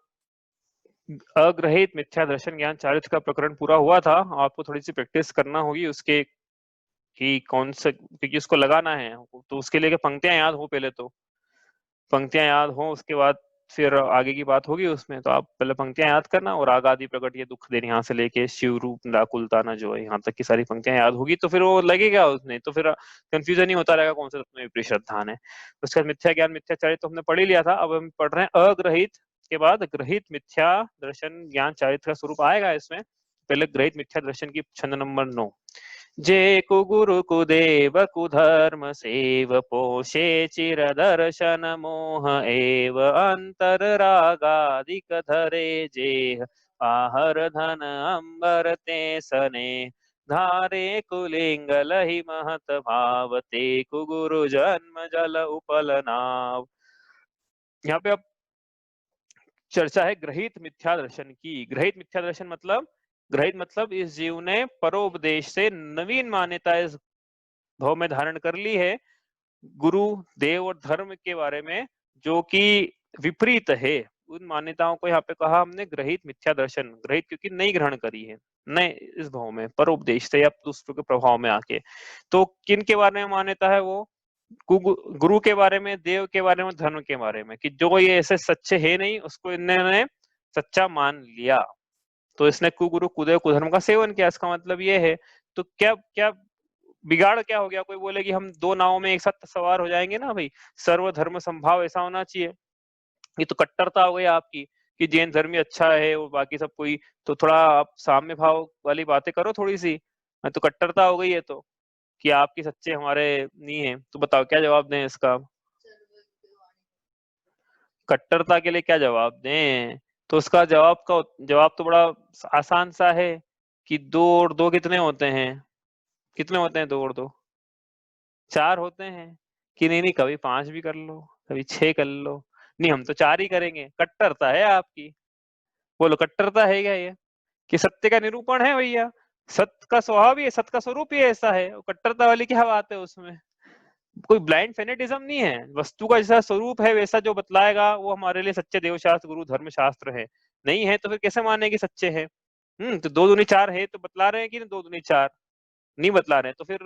अग्रहित मिथ्या दर्शन ज्ञान चारित्र का प्रकरण पूरा हुआ था। आपको थोड़ी सी प्रैक्टिस करना होगी उसके कि कौन सा, क्योंकि उसको लगाना है तो उसके लिए पंक्तियां याद हो, पहले तो पंक्तियां याद हो, उसके बाद फिर आगे की बात होगी उसमें। तो आप पहले पंक्तियां याद करना, और आगादि प्रकट ये दुख देने यहाँ से लेके शिव रूप व्याकुलता न जो है, यहाँ तक की सारी पंक्तियां याद होगी तो फिर वो लगेगा उसमें, तो फिर कंफ्यूजन ही होता रहेगा कौन सा तत्व में विपरीत श्रद्धान है। उसका मिथ्या ज्ञान मिथ्याचारित तो हमने पढ़ ही लिया था। अब हम पढ़ रहे हैं अग्रहित के बाद ग्रहित मिथ्या दर्शन ज्ञान चारित्र का स्वरूप आएगा इसमें। पहले ग्रहित मिथ्या दर्शन की छंद नंबर 9। जे कुगुरु कुदेव कुधर्म सेव पोषे चिर दर्शन मोह एव अंतर रागादिक धरे जेह आहर धन अंबर ते सने धारे कुलिंग लहि महत भावते कुगुरु जन्म जल उपल नाव। यहाँ पे अब चर्चा है ग्रहित मिथ्या दर्शन की। ग्रहित मिथ्या दर्शन मतलब, ग्रहित मतलब इस जीव ने परोपदेश से नवीन मान्यता इस भाव में धारण कर ली है गुरु देव और धर्म के बारे में, जो कि विपरीत है। उन मान्यताओं को यहाँ पे कहा हमने ग्रहित मिथ्या दर्शन। ग्रहित क्योंकि नहीं ग्रहण करी है, नए इस भाव में परोपदेश से या दूसरों के प्रभाव में आके। तो किन के बारे में मान्यता है वो, गुरु के बारे में, देव के बारे में, धर्म के बारे में, कि जो ये ऐसे सच्चे है नहीं उसको इन्होंने सच्चा मान लिया, तो इसने कुगुरु कुदेव कुधर्म का सेवन किया। इसका मतलब ये है, तो क्या क्या बिगाड़ क्या हो गया। कोई बोले कि हम दो नावों में एक साथ सवार हो जाएंगे ना भाई, सर्वधर्म संभाव ऐसा होना चाहिए। ये तो कट्टरता हो गई आपकी कि जैन धर्म ही अच्छा है और बाकी सब कोई, तो थोड़ा आप साम्य भाव वाली बातें करो थोड़ी सी। तो कट्टरता हो गई है तो, कि आपकी सच्चे हमारे नहीं है। तो बताओ क्या जवाब दें इसका, कट्टरता के लिए क्या जवाब दें। तो उसका जवाब तो बड़ा आसान सा है कि 2 और 2 कितने होते हैं, कितने होते हैं 2 और 2 4 होते हैं। कि नहीं नहीं, कभी 5 भी कर लो, कभी 6 कर लो, नहीं हम तो 4 ही करेंगे। कट्टरता है आपकी, बोलो कट्टरता है क्या ये, कि सत्य का निरूपण है भैया। सत्य का स्वभाव ही है, सत्य का स्वरूप ही ऐसा है, कट्टरता वाली क्या बात है उसमें। कोई ब्लाइंड फेनेटिज्म नहीं है, वस्तु का जैसा स्वरूप है वैसा जो बतलाएगा वो हमारे लिए सच्चे देवशास्त्र गुरु धर्म शास्त्र है। नहीं है तो फिर कैसे माने कि सच्चे हैं। तो 2 दूनी 4 है तो बतला रहे हैं कि 2 दूनी 4 नहीं बतला रहे हैं तो फिर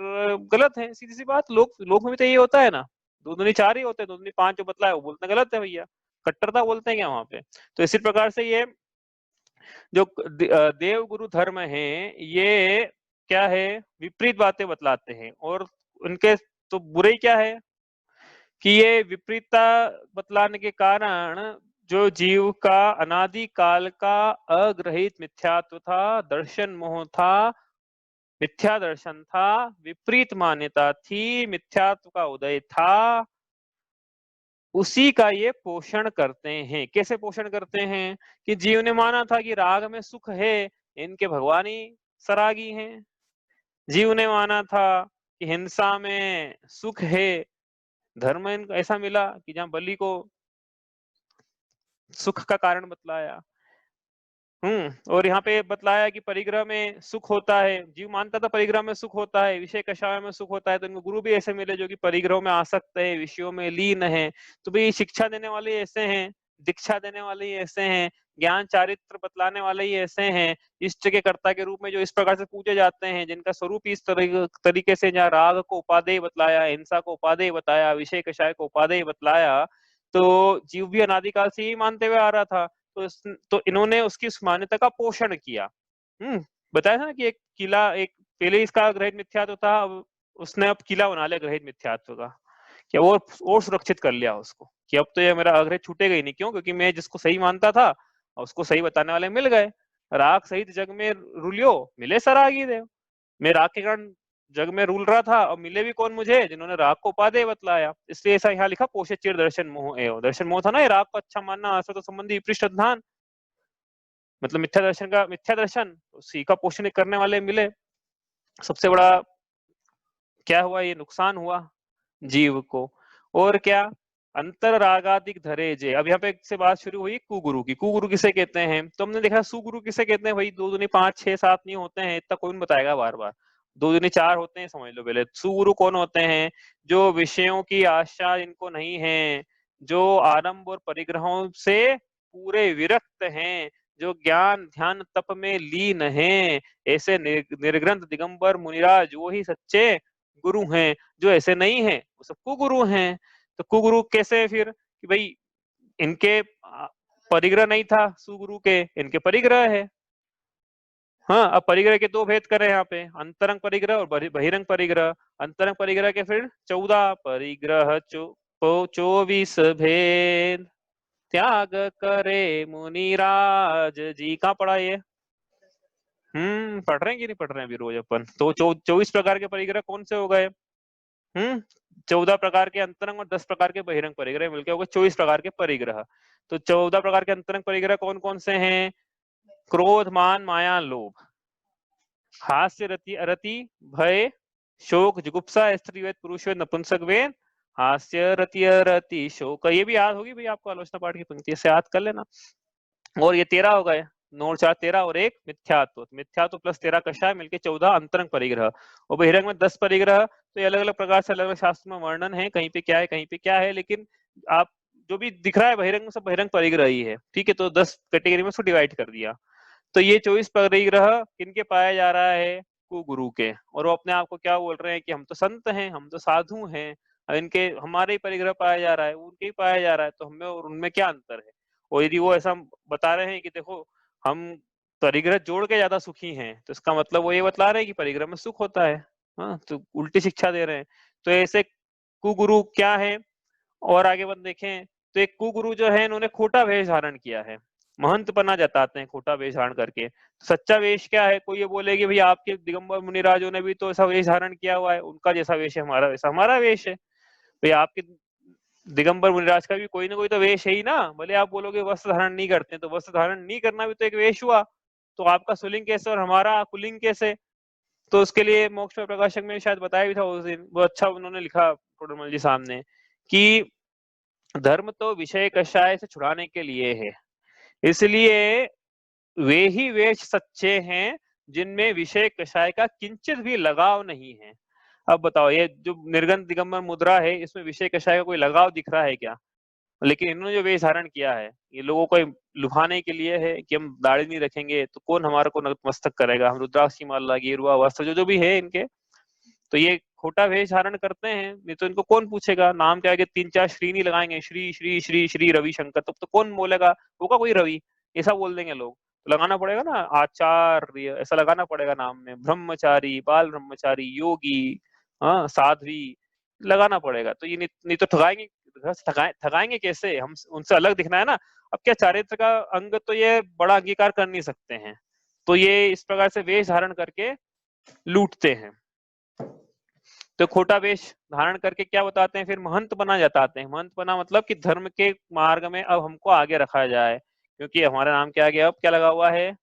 गलत है, सीधी सी बात। लोग में भी तो ये होता है ना, 2 दूनी 4 ही होते हैं, 2 दूनी 5 जो बतलाए वो बोलते गलत है भैया। कट्टरता बोलते हैं क्या वहां पे? तो इसी प्रकार से ये जो देव गुरु धर्म है, ये क्या है, विपरीत बातें बतलाते हैं। और उनके तो बुरे ही क्या है कि ये विपरीतता बतलाने के कारण जो जीव का अनादि काल का अग्रहित मिथ्यात्व था, दर्शन मोह था, मिथ्या दर्शन था, विपरीत मान्यता थी, मिथ्यात्व का उदय था, उसी का ये पोषण करते हैं। कैसे पोषण करते हैं कि जीव ने माना था कि राग में सुख है, इनके भगवान ही सरागी हैं। जीव ने माना था कि हिंसा में सुख है, धर्म इनको ऐसा मिला कि जहां बलि को सुख का कारण बतलाया। और यहाँ पे बतलाया कि परिग्रह में सुख होता है, जीव मानता था परिग्रह में सुख होता है, विषय कषाय में सुख होता है, तो इनको गुरु भी ऐसे मिले जो कि परिग्रह में आसक्त है, विषयों में लीन है। तो भाई शिक्षा देने वाले ऐसे हैं, दीक्षा देने वाले ही ऐसे हैं, ज्ञान चारित्र बतलाने वाले ही ऐसे हैं, इष्ट के कर्ता के रूप में जो इस प्रकार से पूजे जाते हैं, जिनका स्वरूप इस तरीके से, जहाँ राग को उपादेय बतलाया, हिंसा को उपादेय बताया, विषय कषाय को उपादेय बतलाया, तो जीव भी अनादिकाल से ही मानते हुए आ रहा था। तो इन्होंने उसकी उस मान्यता का पोषण किया। बताया था ना कि एक किला, एक पहले इसका ग्रहित मिथ्यात्व था, अब उसने अब किला बना लिया ग्रहित मिथ्यात्व का, कि और सुरक्षित कर लिया उसको, कि अब तो ये मेरा अग्रहित छूटेगा ही नहीं। क्यों? क्योंकि मैं जिसको सही मानता था उसको सही बताने वाले मिल गए। राग सहित जग में रुलियो, मिले सरागी देव। मैं राग के कारण जग में रूल रहा था, और मिले भी कौन मुझे? जिन्होंने राग को उपादेय बतलाया। इसलिए ऐसा यहाँ लिखा, पोषे चिर दर्शन मोह एव। दर्शन मोह था ना, ये राग को अच्छा मानना, असत संबंधी विपरीत श्रद्धान, मतलब मिथ्या दर्शन का मिथ्या दर्शन, उसी का पोषण करने वाले मिले। सबसे बड़ा क्या हुआ? ये नुकसान हुआ जीव को। और क्या? अंतर रागादिक धरे जे। अब यहाँ पे से बात शुरू हुई कुगुरु की। कुगुरु किसे कहते हैं? तो हमने देखा सुगुरु किसे कहते हैं। भाई 2 दूनी 5 6 7 नहीं होते हैं, इतना कौन बताएगा बार बार। 2 दूनी 4 होते हैं, समझ लो पहले। सुगुरु कौन होते हैं? जो विषयों की आशा इनको नहीं है, जो आरंभ और परिग्रहों से पूरे विरक्त हैं, जो ज्ञान ध्यान तप में लीन हैं, ऐसे निर्ग्रंथ दिगंबर मुनिराज वो ही सच्चे गुरु हैं। जो ऐसे नहीं है वो सब कुगुरु हैं। तो कुगुरु कैसे फिर? कि भाई इनके परिग्रह नहीं था सुगुरु के, इनके परिग्रह है। हाँ, अब परिग्रह के 2 भेद करें यहाँ पे, अंतरंग परिग्रह और बहिरंग परिग्रह। अंतरंग परिग्रह के फिर 14 परिग्रह, 24 भेद, त्याग करे मुनिराज जी। कहाँ पढ़ा ये? पढ़ रहे हैं कि नहीं पढ़ रहे हैं अभी रोज अपन? तो 24 प्रकार के परिग्रह कौन से हो गए? 14 प्रकार के अंतरंग और 10 प्रकार के बहिरंग परिग्रह मिलकर हो गए 24 प्रकार के परिग्रह। तो 14 प्रकार के अंतरंग परिग्रह कौन कौन से हैं? क्रोध, मान, माया, लोभ, हास्य, रति, अरति, भय, शोक, जुगुप्सा, स्त्रीवेद, पुरुषवेद, नपुंसकवेद, हास्य, रति, अरति, शोक। ये भी याद होगी भाई आपको, आलोचना पाठ की पंक्ति से याद कर लेना। और ये 13 हो गए, 9 4 13 और 1 मिथ्यात्व। मिथ्यात्व प्लस 13 कषाय मिलके 14 अंतरंग परिग्रह। और बहिरंग में 10 परिग्रह। तो ये अलग अलग प्रकार से अलग अलग शास्त्र में वर्णन है, कहीं पे क्या है कहीं पे क्या है, लेकिन आप जो भी दिख रहा है बहिरंग में सब बहिरंग परिग्रह ही है। ठीक है, तो 10 कैटेगरी में उसको डिवाइड कर दिया। तो ये 24 परिग्रह किनके पाया जा रहा है? कुगुरु के। और वो अपने आप को क्या बोल रहे हैं कि हम तो संत हैं, हम तो साधु हैं, इनके हमारे ही परिग्रह पाया जा रहा है, उनके ही पाया जा रहा है, तो हमें और उनमें क्या अंतर है? और यदि वो ऐसा बता रहे हैं कि देखो हम परिग्रह जोड़ के ज्यादा सुखी हैं, तो इसका मतलब वो ये बतला रहे हैं कि परिग्रह में सुख होता है। हाँ, तो उल्टी शिक्षा दे रहे हैं। तो ऐसे कुगुरु क्या है? और आगे बंद देखें तो एक कुगुरु जो है, इन्होंने खोटा वेश धारण किया है, महंत पना जताते हैं खोटा वेश धारण करके। सच्चा वेश क्या है? कोई ये बोले कि भाई आपके दिगंबर मुनिराजों ने भी तो ऐसा वेश धारण किया हुआ है, उनका जैसा वेश है हमारा वैसा हमारा वेश है। भाई आपके दिगंबर मुनिराज का भी कोई ना कोई तो वेश है ही ना। भले आप बोलोगे वस्त्र धारण नहीं करते, तो वस्त्र धारण नहीं करना भी तो एक वेश हुआ। तो आपका सुलिंग कैसे और हमारा कुलिंग कैसे? तो उसके लिए मोक्ष में प्रकाशक में शायद बताया भी था उस दिन, वो अच्छा उन्होंने लिखा टोडरमल जी सामने, कि धर्म तो विषय कषाय से छुड़ाने के लिए है, इसलिए वे ही वेश सच्चे हैं जिनमें विषय कषाय का किंचित भी लगाव नहीं है। अब बताओ, ये जो निर्गंध दिगंबर मुद्रा है, इसमें विषय कषाय का कोई लगाव दिख रहा है क्या? लेकिन इन्होंने जो वेश धारण किया है, ये लोगों को लुभाने के लिए है कि हम दाढ़ी नहीं रखेंगे तो कौन हमारे को नतमस्तक करेगा, हम रुद्राक्ष की माला, गेरुआ वस्त्र जो जो भी है इनके, तो ये खोटा वेश धारण करते हैं, नहीं तो इनको कौन पूछेगा, नाम के आगे 3-4 श्री नहीं लगाएंगे, श्री श्री श्री श्री रविशंकर, तब तो कौन बोलेगा, होगा कोई रवि, ऐसा बोल देंगे लोग। तो लगाना पड़ेगा ना आचार्य, ऐसा लगाना पड़ेगा नाम में, ब्रह्मचारी, बाल ब्रह्मचारी, योगी, हाँ साध्वी, लगाना पड़ेगा। तो ये नहीं तो ठगाएंगे, ठगाएंगे कैसे, हम उनसे अलग दिखना है ना। अब क्या चारित्र का अंग तो ये बड़ा अंगीकार कर नहीं सकते हैं, तो ये इस प्रकार से वेश धारण करके लूटते हैं। तो खोटा वेश धारण करके क्या बताते हैं, फिर महंत बना जाते हैं। महंत बना मतलब कि धर्म के मार्ग में अब हमको आगे रखा जाए, क्योंकि हमारा नाम क्या आ गया, अब क्या लगा हुआ है,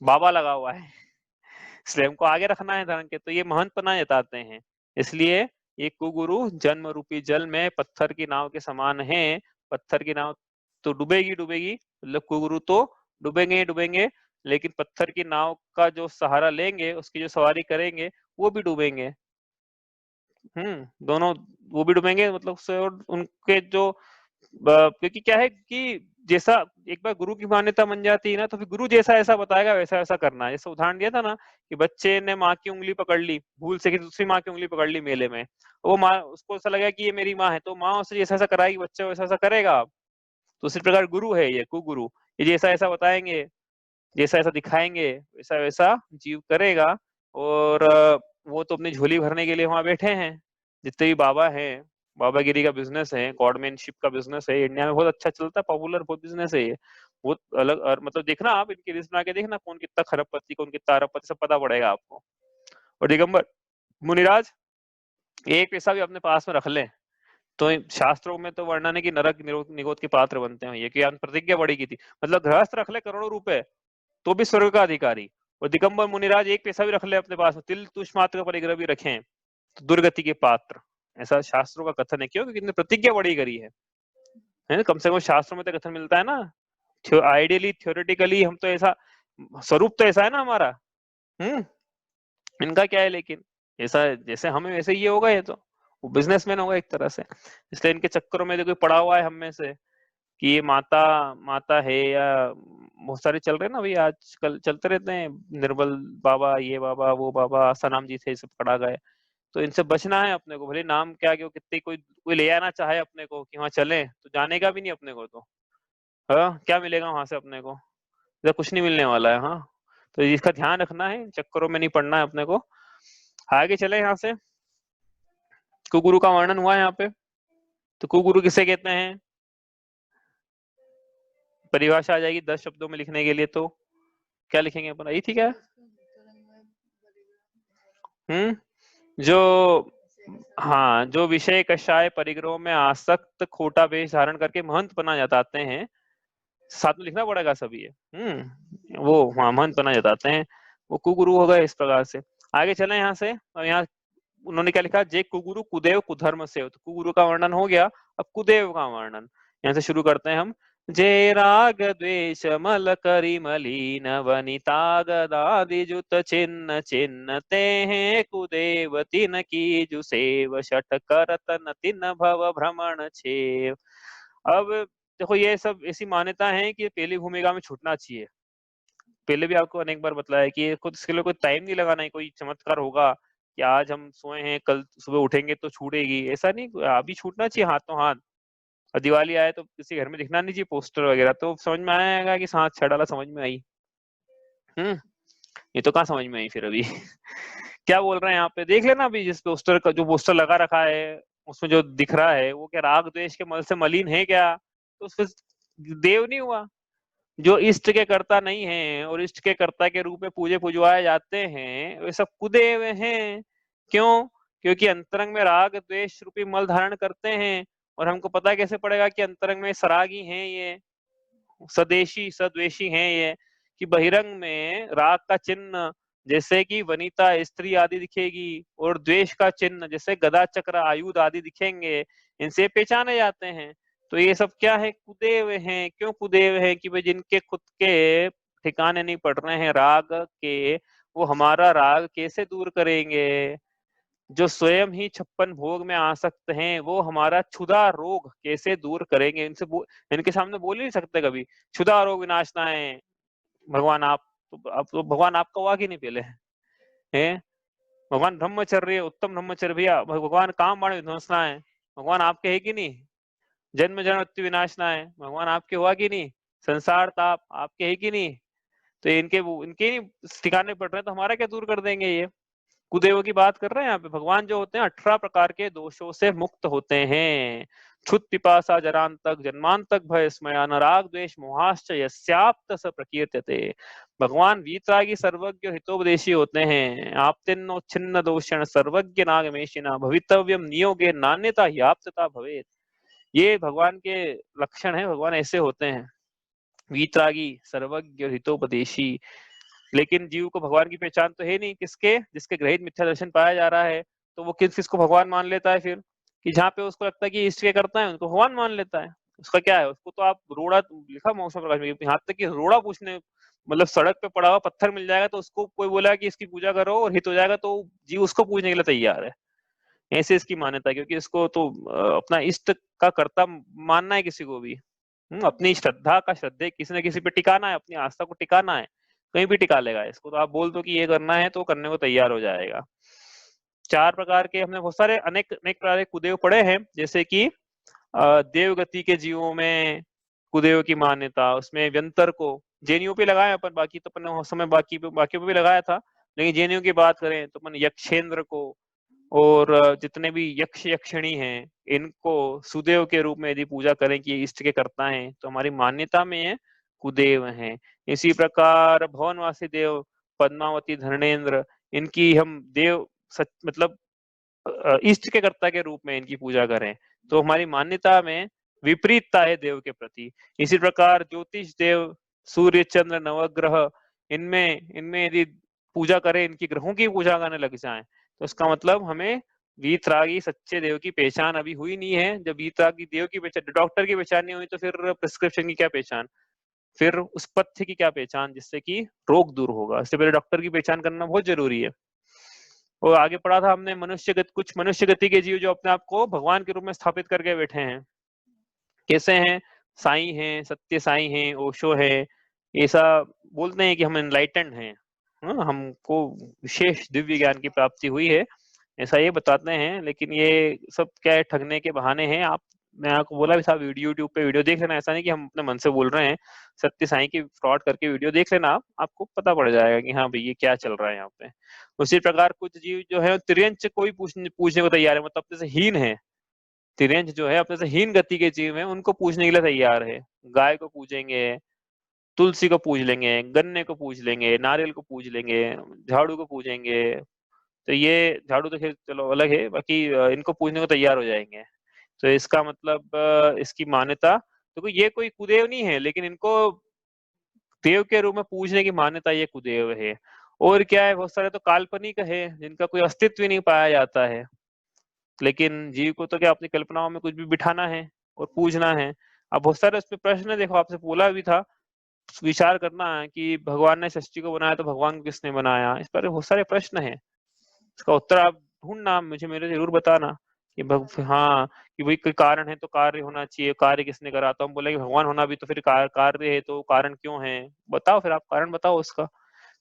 बाबा लगा हुआ है, इसलिए हमको आगे रखना है धर्म के, तो ये महंत बना जाते हैं। इसलिए ये कुगुरु जन्म रूपी जल में पत्थर की नाव के समान है। पत्थर की नाव तो डूबेगी डूबेगी, मतलब कुगुरु तो डूबेंगे डूबेंगे, लेकिन पत्थर की नाव का जो सहारा लेंगे, उसकी जो सवारी करेंगे, वो भी डूबेंगे। दोनों वो भी डूबेंगे, मतलब उससे, और उनके जो क्योंकि क्या है कि जैसा एक बार गुरु की मान्यता बन जाती है ना, तो फिर गुरु जैसा ऐसा बताएगा वैसा वैसा करना है। जैसे उदाहरण दिया था ना कि बच्चे ने माँ की उंगली पकड़ ली भूल से, कि दूसरी माँ की उंगली पकड़ ली मेले में, वो माँ, उसको ऐसा लगा कि ये मेरी माँ है, तो माँ उससे जैसा ऐसा कराएगी, बच्चा वैसा ऐसा करेगा। तो उसी प्रकार गुरु है ये कुगुरु, ये जैसा ऐसा बताएंगे, जैसा ऐसा दिखाएंगे, वैसा वैसा जीव करेगा। और वो तो अपनी झोली भरने के लिए वहां बैठे हैं, जितने भी बाबा हैं, बाबागिरी का बिजनेस है, गॉडमैनशिप का बिजनेस है, इंडिया में बहुत अच्छा चलता है, पॉपुलर बहुत बिजनेस है ये, बहुत अलग। और मतलब देखना आप इनकी लिस्ट बना के देखना, कौन कितना खरबपति, कौन कितना अरबपति, सब पता पड़ेगा आपको। और दिगंबर मुनिराज एक पैसा भी अपने पास में रख ले, तो शास्त्रों में तो वर्णन है कि नरक निगोद के पात्र बनते हैं, ये कि प्रतिज्ञा बड़ी की थी, मतलब गृहस्थ रख ले करोड़ों रुपए तो भी स्वर्ग का अधिकारी, और दिगंबर मुनिराज एक पैसा भी रख ले अपने पास में, तिल तुष मात्र का परिग्रह भी रखें, तो दुर्गति के पात्र, ऐसा शास्त्रों का कथन है। क्यों, क्योंकि इन्होंने प्रतिज्ञा बड़ी करी है ना, कम से कम शास्त्रों में तो कथन मिलता है ना। आइडियली थ्योरेटिकली हम तो ऐसा, स्वरूप तो ऐसा है ना हमारा, हम्म इनका क्या है, लेकिन ऐसा जैसे हमें वैसे ये होगा, ये तो वो बिजनेसमैन होगा एक तरह से। इसलिए इनके चक्करों में तो कोई पड़ा हुआ है हम में से कि ये माता माता है, या बहुत सारे चल रहे हैं ना भाई, आजकल चलते रहते हैं, निर्बल बाबा, ये बाबा, वो बाबा, सनाम जी थे, सब पड़ा गए। तो इनसे बचना है अपने को, भले नाम क्या कि कितने कोई कोई ले आना चाहे अपने को कि वहां चले, तो जाने का भी नहीं अपने को, तो हाँ क्या मिलेगा वहां से अपने को, इधर कुछ नहीं मिलने वाला है। हाँ, तो इसका ध्यान रखना है, चक्करों में नहीं पड़ना है अपने को। आगे चले यहाँ से, कुगुरु का वर्णन हुआ है यहाँ पे। तो कुगुरु किसे कहते हैं, परिभाषा आ जाएगी 10 शब्दों में लिखने के लिए, तो क्या लिखेंगे अपन, यही ठीक है। जो, हाँ, जो विषय कषाय परिग्रहों में आसक्त खोटा वेश धारण करके महंत बना जाते हैं, साथ में लिखना पड़ेगा सभी ये, वो हाँ महंत बना जाते हैं, वो कुगुरु होगा इस प्रकार से। आगे चले यहाँ से, और यहाँ उन्होंने क्या लिखा, जे कुगुरु कुदेव कुधर्म से, तो कुगुरु का वर्णन हो गया, अब कुदेव का वर्णन यहाँ से शुरू करते हैं हम। जे राग द्वेष मल करी मलीन वनिता गदादि जुत चिन्ह चिन्ह ते हैं कुदेव तिन की जुसेव शठ करत न तिन भव भ्रमण छेव। अब देखो, ये सब ऐसी मान्यता है कि पहली भूमिका में छूटना चाहिए। पहले भी आपको अनेक बार बताया कि खुद इसके लिए कोई टाइम नहीं लगाना है, कोई चमत्कार होगा कि आज हम सोए हैं कल सुबह उठेंगे तो छूटेगी, ऐसा नहीं, अभी छूटना चाहिए हाथों हाथ। और दिवाली आए तो किसी घर में दिखना नहीं चाहिए पोस्टर वगैरह, तो समझ में आएगा कि हाथ छह डाला, समझ में आई। ये तो कहाँ समझ में आई फिर अभी क्या बोल रहे हैं यहाँ पे, देख लेना अभी, जिस पोस्टर का, जो पोस्टर लगा रखा है उसमें जो दिख रहा है, वो क्या राग द्वेष के मल से मलिन है क्या, तो उससे देव नहीं हुआ। जो इष्ट के कर्ता नहीं है और इष्ट के कर्ता के रूप में पूजे पुजवाए जाते हैं, वे सब कुदेव हैं। क्यों, क्योंकि अंतरंग में राग द्वेष रूपी मल धारण करते हैं, और हमको पता कैसे पड़ेगा कि अंतरंग में सरागी हैं ये, सदेशी सद्वेशी हैं ये, कि बहिरंग में राग का चिन्ह जैसे कि वनिता स्त्री आदि दिखेगी, और द्वेष का चिन्ह जैसे गदा चक्र आयुध आदि दिखेंगे, इनसे पहचाने जाते हैं। तो ये सब क्या है, कुदेव हैं। क्यों कुदेव है, कि भाई जिनके खुद के ठिकाने नहीं पड़ रहे हैं राग के, वो हमारा राग कैसे दूर करेंगे। जो स्वयं ही 56 भोग में आसक्त हैं, वो हमारा क्षुधा रोग कैसे दूर करेंगे। इनके सामने बोल ही नहीं सकते कभी, क्षुधा रोग विनाशनाए भगवान आप, तो अब तो भगवान आपका हुआ कि नहीं पहले है। भगवान ब्रह्मचर्य, उत्तम ब्रह्मचर्य भैया, भगवान काम बाण विध्वंसना है, भगवान आपके है कि नहीं? जन्म जन्म मृत्यु विनाशना है, भगवान आपके हुआ कि नहीं? संसार ताप आपके है कि नहीं? तो इनके नहीं ठिकाने पड़ रहे हैं, तो हमारा क्या दूर कर देंगे ये? कुदेव की बात कर रहे हैं यहाँ पे। भगवान जो होते हैं 18 प्रकार के दोषों से मुक्त होते हैं। क्षुत पिपासा जरांतक जन्मांतक भय स्मय अनराग द्वेष मोहाश्च यस्याप्त स प्रकीर्त्यते। भगवान वीतरागी सर्वज्ञ हितोपदेशी होते हैं। आपतिन्नो छिन्न दोषण सर्वज्ञ नागमेशिना भवितव्यम नियोगे नान्यता ह्याप्तता भवेत। ये भगवान के लक्षण है, भगवान ऐसे होते हैं, वीतरागी सर्वज्ञ हितोपदेशी। लेकिन जीव को भगवान की पहचान तो है नहीं, किसके? जिसके ग्रहित मिथ्या दर्शन पाया जा रहा है, तो वो किस किसको भगवान मान लेता है फिर? कि जहाँ पे उसको लगता है कि इष्ट के करता है उनको भगवान मान लेता है। उसका क्या है? उसको तो आप रोड़ा लिखा मौसम प्रकाश में, यहाँ तक कि रोड़ा पूछने, मतलब सड़क पे पड़ा हुआ पत्थर मिल जाएगा तो उसको कोई बोला कि इसकी पूजा करो और हित हो जाएगा, तो जीव उसको पूजने के लिए तैयार है। ऐसे इसकी मान्यता है, क्योंकि इसको तो अपना इष्ट का कर्ता मानना है किसी को भी। अपनी श्रद्धा का श्रद्धे किसी न किसी पे टिकाना है, अपनी आस्था को टिकाना है, कहीं भी टिका लेगा इसको। तो आप बोल दो कि ये करना है तो करने को तैयार हो जाएगा। 4 प्रकार के हमने बहुत सारे अनेक अनेक प्रकार के कुदेव पढ़े हैं, जैसे कि देवगति के जीवों में कुदेव की मान्यता, उसमें व्यंतर को जैनियों पे लगाया अपन, बाकी तो अपन ने उस समय बाकियों पे भी लगाया था, लेकिन जैनियों की बात करें तो अपन यक्षेंद्र को और जितने भी यक्ष यक्षिणी हैं इनको सुदेव के रूप में यदि पूजा करें कि इष्ट के करता है, तो हमारी मान्यता में ये कुदेव हैं। इसी प्रकार भवनवासी देव पद्मावती धर्णेन्द्र, इनकी हम देव सच मतलब इष्ट के कर्ता के रूप में इनकी पूजा करें, तो हमारी मान्यता में विपरीतता है देव के प्रति। इसी प्रकार ज्योतिष देव सूर्य चंद्र नवग्रह, इनमें इनमें यदि पूजा करें, इनकी ग्रहों की पूजा करने लग जाएं, तो उसका मतलब हमें वीतरागी सच्चे देव की पहचान अभी हुई नहीं है। जब वीतरागी देव की पहचान, डॉक्टर की पहचान नहीं हुई, तो फिर प्रिस्क्रिप्शन की क्या पहचान, फिर उस पथ्य की क्या पहचान जिससे कि रोग दूर होगा। इससे पहले डॉक्टर की पहचान करना बहुत जरूरी है। और आगे पढ़ा था हमने कुछ मनुष्य गति के जीव जो अपने आप को भगवान के रूप में स्थापित करके बैठे हैं। कैसे हैं? साई हैं, सत्य साई हैं, ओशो है, ऐसा बोलते हैं कि हम एनलाइटेंड हैं, हमको विशेष दिव्य ज्ञान की प्राप्ति हुई है, ऐसा ये बताते हैं। लेकिन ये सब क्या है? ठगने के बहाने हैं। आप, मैं आपको बोला भी था यूट्यूब पे वीडियो देख लेना, ऐसा नहीं कि हम अपने मन से बोल रहे हैं। सत्य साई की फ्रॉड करके वीडियो देख लेना, आप, आपको पता पड़ जाएगा कि हाँ भाई ये क्या चल रहा है यहाँ पे। उसी प्रकार कुछ जीव जो है तिर्यंच कोई पूछने को तैयार है, मतलब अपने से हीन है। तिर्यंच जो है अपने से हीन गति के जीव है, उनको पूछने के लिए तैयार है। गाय को पूजेंगे, तुलसी को पूज लेंगे, गन्ने को पूज लेंगे, नारियल को पूज लेंगे, झाड़ू को पूजेंगे। तो ये झाड़ू तो खैर चलो अलग है, बाकी इनको पूजने को तैयार हो जाएंगे। तो इसका मतलब इसकी मान्यता, तो ये कोई कुदेव नहीं है, लेकिन इनको देव के रूप में पूजने की मान्यता ये कुदेव है। और क्या है? बहुत सारे तो काल्पनिक है, जिनका कोई अस्तित्व ही नहीं पाया जाता है। लेकिन जीव को तो क्या अपनी कल्पनाओं में कुछ भी बिठाना है और पूजना है। अब बहुत सारे उसमें प्रश्न है, देखो आपसे बोला भी था, विचार करना है कि भगवान ने सृष्टि को बनाया तो भगवान को किसने बनाया, इस पर बहुत सारे प्रश्न है। इसका उत्तर आप ढूंढना, मुझे मेरे जरूर बताना कि हाँ, कि भाई कोई कारण है तो कार्य होना चाहिए, कार्य किसने करा, तो हम बोले कि भगवान होना भी तो फिर कार्य है, तो कारण क्यों है? बताओ, फिर आप कारण बताओ उसका।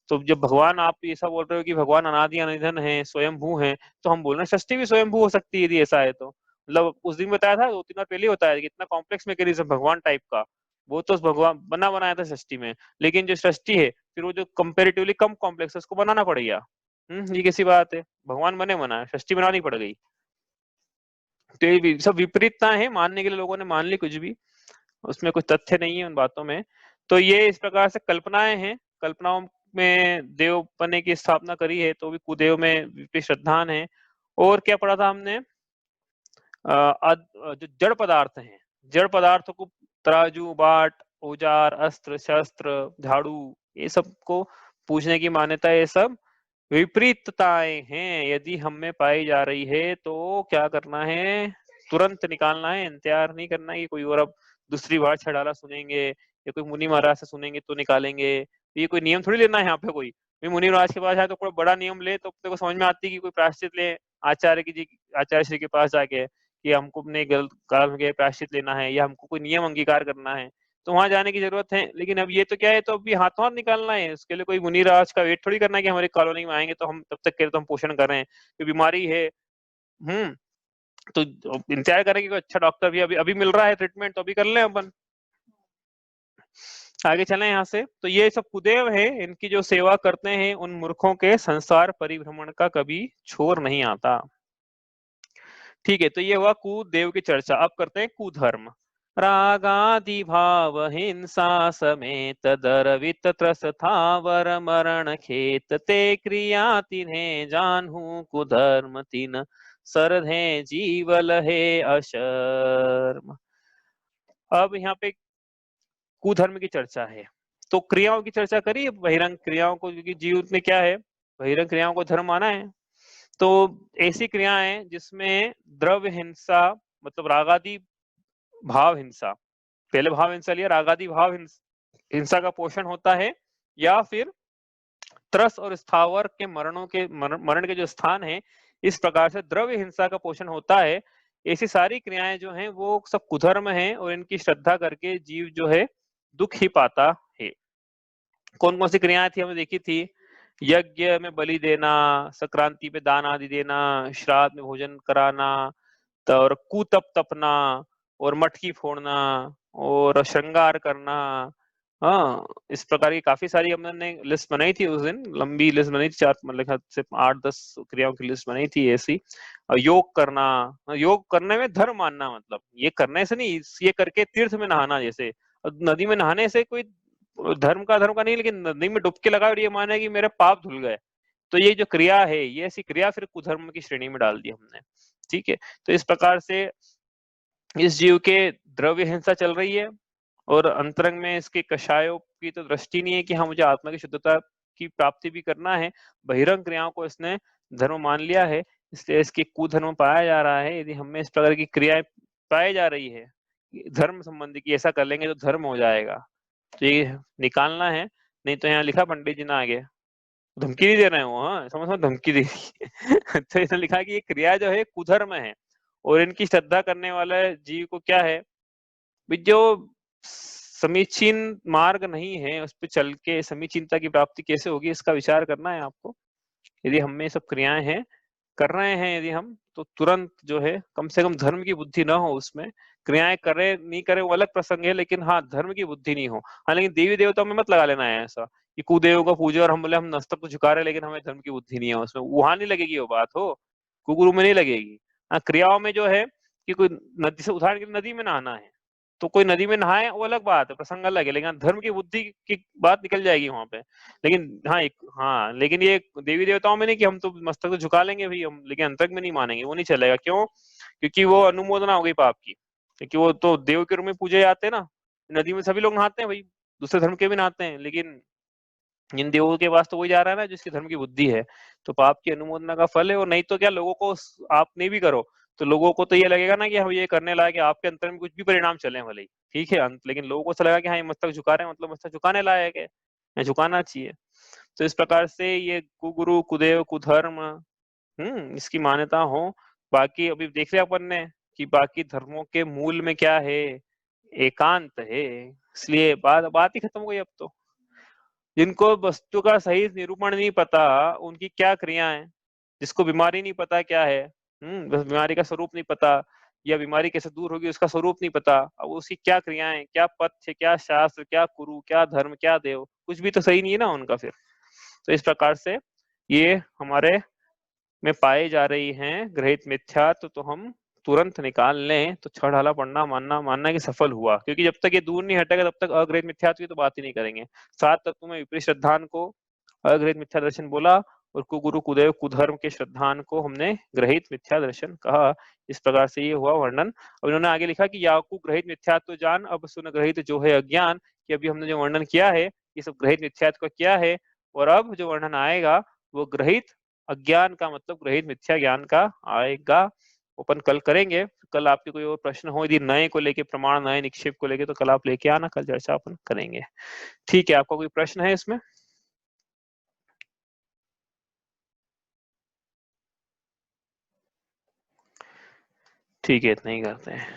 तो जब भगवान, आप ऐसा बोल रहे हो कि भगवान अनादि अनिधन है, स्वयंभू है, तो हम बोल रहे हैं सृष्टि भी स्वयंभू हो सकती है यदि ऐसा है तो। मतलब उस दिन बताया था, 2-3 बार पहले बताया कि इतना कॉम्प्लेक्स मैकेनिज्म भगवान टाइप का, वो तो भगवान बना बनाया था सृष्टि में, लेकिन जो सृष्टि है फिर वो जो कंपेरेटिवली कम कॉम्प्लेक्स है उसको बनाना पड़ेगा। ये कैसी बात है? भगवान बने बना, सृष्टि बनानी पड़ गई। तो ये सब विपरीतता है, मानने के लिए लोगों ने मान ली कुछ भी, उसमें कुछ तथ्य नहीं है उन बातों में। तो ये इस प्रकार से कल्पनाएं हैं, कल्पनाओं में देव बने की स्थापना करी है, तो भी कुदेव में विपरीत श्रद्धान है। और क्या पढ़ा था हमने? जो जड़ पदार्थ हैं, जड़ पदार्थों को तराजू बाट औजार अस्त्र शस्त्र झाड़ू, ये सब को पूछने की मान्यता, ये सब विपरीतताएं हैं। यदि हम में पाई जा रही है तो क्या करना है? तुरंत निकालना है, इंतजार नहीं करना है कि कोई और अब दूसरी बार छड़ाला सुनेंगे या कोई मुनि महाराज से सुनेंगे तो निकालेंगे। ये कोई नियम थोड़ी लेना है यहाँ पे कोई मुनि महाराज के पास आए तो कोई बड़ा नियम ले तो तेरे को समझ में आती है कि कोई प्रायश्चित ले, आचार्य की जी, आचार्य श्री के पास जाके कि हमको अपने गलत काम के प्रायश्चित लेना है या हमको कोई नियम अंगीकार करना है, तो वहां जाने की जरूरत है। लेकिन अब ये तो क्या है, तो अभी हाथों हाथ निकालना है, उसके लिए कोई मुनि राज का वेट थोड़ी करना है कि हमारी कॉलोनी में आएंगे तो हम तब तक के तो हम पोषण कर रहे हैं, कोई बीमारी है। तो इंतजार करें कि कोई अच्छा डॉक्टर भी अभी अभी मिल रहा है ट्रीटमेंट, तो अभी कर लें अपन। आगे चलें यहाँ से। तो ये सब कुदेव है, इनकी जो सेवा करते हैं उन मूर्खों के संसार परिभ्रमण का कभी छोर नहीं आता। ठीक है, तो ये हुआ कुदेव की चर्चा। अब करते हैं कुधर्म। रागादि भाव हिंसा समेत दरवित त्रस थावर मरण खेत ते क्रिया तिन्हें जानहु कुधर्म तिन सरधे जीवल है अशर्म। अब यहाँ पे कुधर्म की चर्चा है। तो क्रियाओं की चर्चा करी बहिरंग क्रियाओं को, क्योंकि जीव में क्या है, बहिरंग क्रियाओं को धर्म माना है। तो ऐसी क्रियाएं जिसमें द्रव्य हिंसा, मतलब रागादि भाव हिंसा, पहले भाव हिंसा लिया, रागादि भाव हिंसा का पोषण होता है, या फिर त्रस और स्थावर के मरण के जो स्थान है, इस प्रकार से द्रव्य हिंसा का पोषण होता है। ऐसी सारी क्रियाएं जो हैं वो सब कुधर्म है, और इनकी श्रद्धा करके जीव जो है दुख ही पाता है। कौन कौन सी क्रियाएं थी हमने देखी थी? यज्ञ में बलि देना, संक्रांति पे दान आदि देना, श्राद्ध में भोजन कराना, तो और कुतप तपना, और मटकी फोड़ना, और श्रृंगार करना। हाँ, इस प्रकार की काफी सारी हमने लिस्ट बनाई थी उस दिन, लंबी लिस्ट बनी थी, चार मतलब से 8-10 क्रियाओं की लिस्ट बनी थी ऐसी। योग करना, योग करने में धर्म मानना, मतलब ये करने से नहीं, ये करके तीर्थ में नहाना, जैसे नदी में नहाने से कोई धर्म का नहीं, लेकिन नदी में डुबकी लगा और ये माने कि मेरे पाप धुल गए, तो ये जो क्रिया है, ये ऐसी क्रिया फिर कुधर्म की श्रेणी में डाल दी हमने। ठीक है, तो इस प्रकार से इस जीव के द्रव्य हिंसा चल रही है, और अंतरंग में इसके कषायों की तो दृष्टि नहीं है कि हाँ मुझे आत्मा की शुद्धता की प्राप्ति भी करना है। बहिरंग क्रियाओं को इसने धर्म मान लिया है, इसलिए इसके कुधर्म पाया जा रहा है। यदि हमें इस प्रकार की क्रियाएं पाई जा रही है धर्म संबंधी की, ऐसा कर लेंगे तो धर्म हो जाएगा, तो ये निकालना है। नहीं तो यहाँ लिखा पंडित जी ने आगे, धमकी नहीं दे रहे हो, हाँ समझ में, धमकी दे रही है। तो इसने लिखा कि ये क्रिया जो है कुधर्म है, और इनकी श्रद्धा करने वाला जीव को क्या है, जो समीचीन मार्ग नहीं है उस पर चल के समीचीनता की प्राप्ति कैसे होगी, इसका विचार करना है आपको। यदि हम में सब क्रियाएं हैं, कर रहे हैं यदि हम, तो तुरंत जो है कम से कम धर्म की बुद्धि ना हो उसमें। क्रियाएं करे नहीं करे वो अलग प्रसंग है, लेकिन हाँ धर्म की बुद्धि नहीं हो। हाँ, लेकिन देवी देवताओं में मत लगा लेना है ऐसा कि कुदेव को पूजे और हम बोले हम मस्तक को झुका रहे, लेकिन हमें धर्म की बुद्धि नहीं है उसमें, वहां नहीं लगेगी वो बात हो, कुगुरु में नहीं लगेगी। हाँ, क्रियाओं में जो है कि कोई नदी से, उदाहरण के लिए नदी में नहाना है, तो कोई नदी में नहाए वो अलग बात है, प्रसंग अलग है, लेकिन धर्म की बुद्धि की बात निकल जाएगी वहां पे। लेकिन हाँ, लेकिन ये देवी देवताओं में नहीं कि हम तो मस्तक तो झुका लेंगे भाई हम, लेकिन अंतरंग में नहीं मानेंगे, वो नहीं चलेगा। क्यों? क्योंकि वो अनुमोदना हो गई पाप की, क्योंकि वो तो देव के रूप में पूजे जाते हैं ना। नदी में सभी लोग नहाते हैं भाई, दूसरे धर्म के भी नहाते हैं, लेकिन इन देवों के पास तो वही जा रहा है ना जिसकी धर्म की बुद्धि है, तो पाप की अनुमोदना का फल है। और नहीं तो क्या, लोगों को आप नहीं भी करो तो लोगों को तो ये लगेगा ना कि हम ये करने लायक है, आपके अंतर में कुछ भी परिणाम चले भले ही, ठीक है, लेकिन लोगों को ऐसा लगा कि हाँ ये मस्तक झुका रहे हैं, मतलब मस्तक झुकाने लायक है, या झुकाना चाहिए। तो इस प्रकार से ये कुगुरु कुदेव कुधर्म, इसकी मान्यता हो। बाकी अभी देख लिया अपन ने कि बाकी धर्मों के मूल में क्या है, एकांत है, इसलिए बात ही खत्म हो गई अब तो। जिनको वस्तु का सही निरूपण नहीं पता, उनकी क्या क्रिया है, जिसको बीमारी नहीं पता क्या है, बस बीमारी का स्वरूप नहीं पता, या बीमारी कैसे दूर होगी उसका स्वरूप नहीं पता, अब उसकी क्या क्रियाएं, क्या पथ्य, क्या शास्त्र, क्या कुरु, क्या धर्म, क्या देव, कुछ भी तो सही नहीं है ना उनका फिर। तो इस प्रकार से ये हमारे में पाई जा रही हैं ग्रहित मिथ्या, तो हम तुरंत निकाल लें, तो छड़ाला पढ़ना मानना मानना कि सफल हुआ, क्योंकि जब तक ये दूर नहीं हटेगा तब तक अग्रहित मिथ्यात्व की तो बात ही नहीं करेंगे। 7 तत्वों में विपरीत श्रद्धान को अग्रहित मिथ्या दर्शन बोला, और कुगुरु कुदेव कुधर्म के श्रद्धान को हमने ग्रहित मिथ्या दर्शन कहा। इस प्रकार से ये हुआ वर्णन। अब इन्होंने आगे लिखा कि याकू ग्रहित मिथ्यात्व जान, अब सुन ग्रहित जो है अज्ञान, कि अभी हमने जो वर्णन किया है ये सब ग्रहित मिथ्यात्व क्या है, और अब जो वर्णन आएगा वो ग्रहित अज्ञान का, मतलब ग्रहित मिथ्या ज्ञान का आएगा। ओपन कल करेंगे। कल आपके कोई और प्रश्न हो यदि नए को लेके, प्रमाण नए निक्षेप को लेके, तो कल आप लेके आना, कल चर्चा अपन करेंगे। ठीक है, आपका कोई प्रश्न है इसमें? ठीक है, इतना ही करते हैं।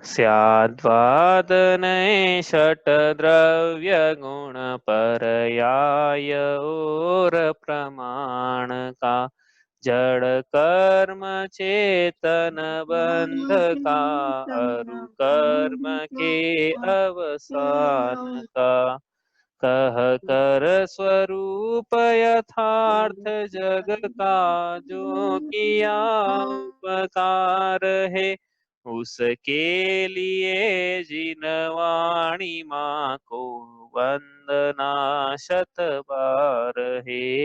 स्याद्वादने षट्द्रव्य गुण पर्याय और प्रमाण का जड़ कर्म चेतन बंध का अरु कर्म के अवसान का कह कर स्वरूप यथार्थ जग का जो किया उपकार है उसके लिए जिन वाणी माँ को वंदना शत बार है।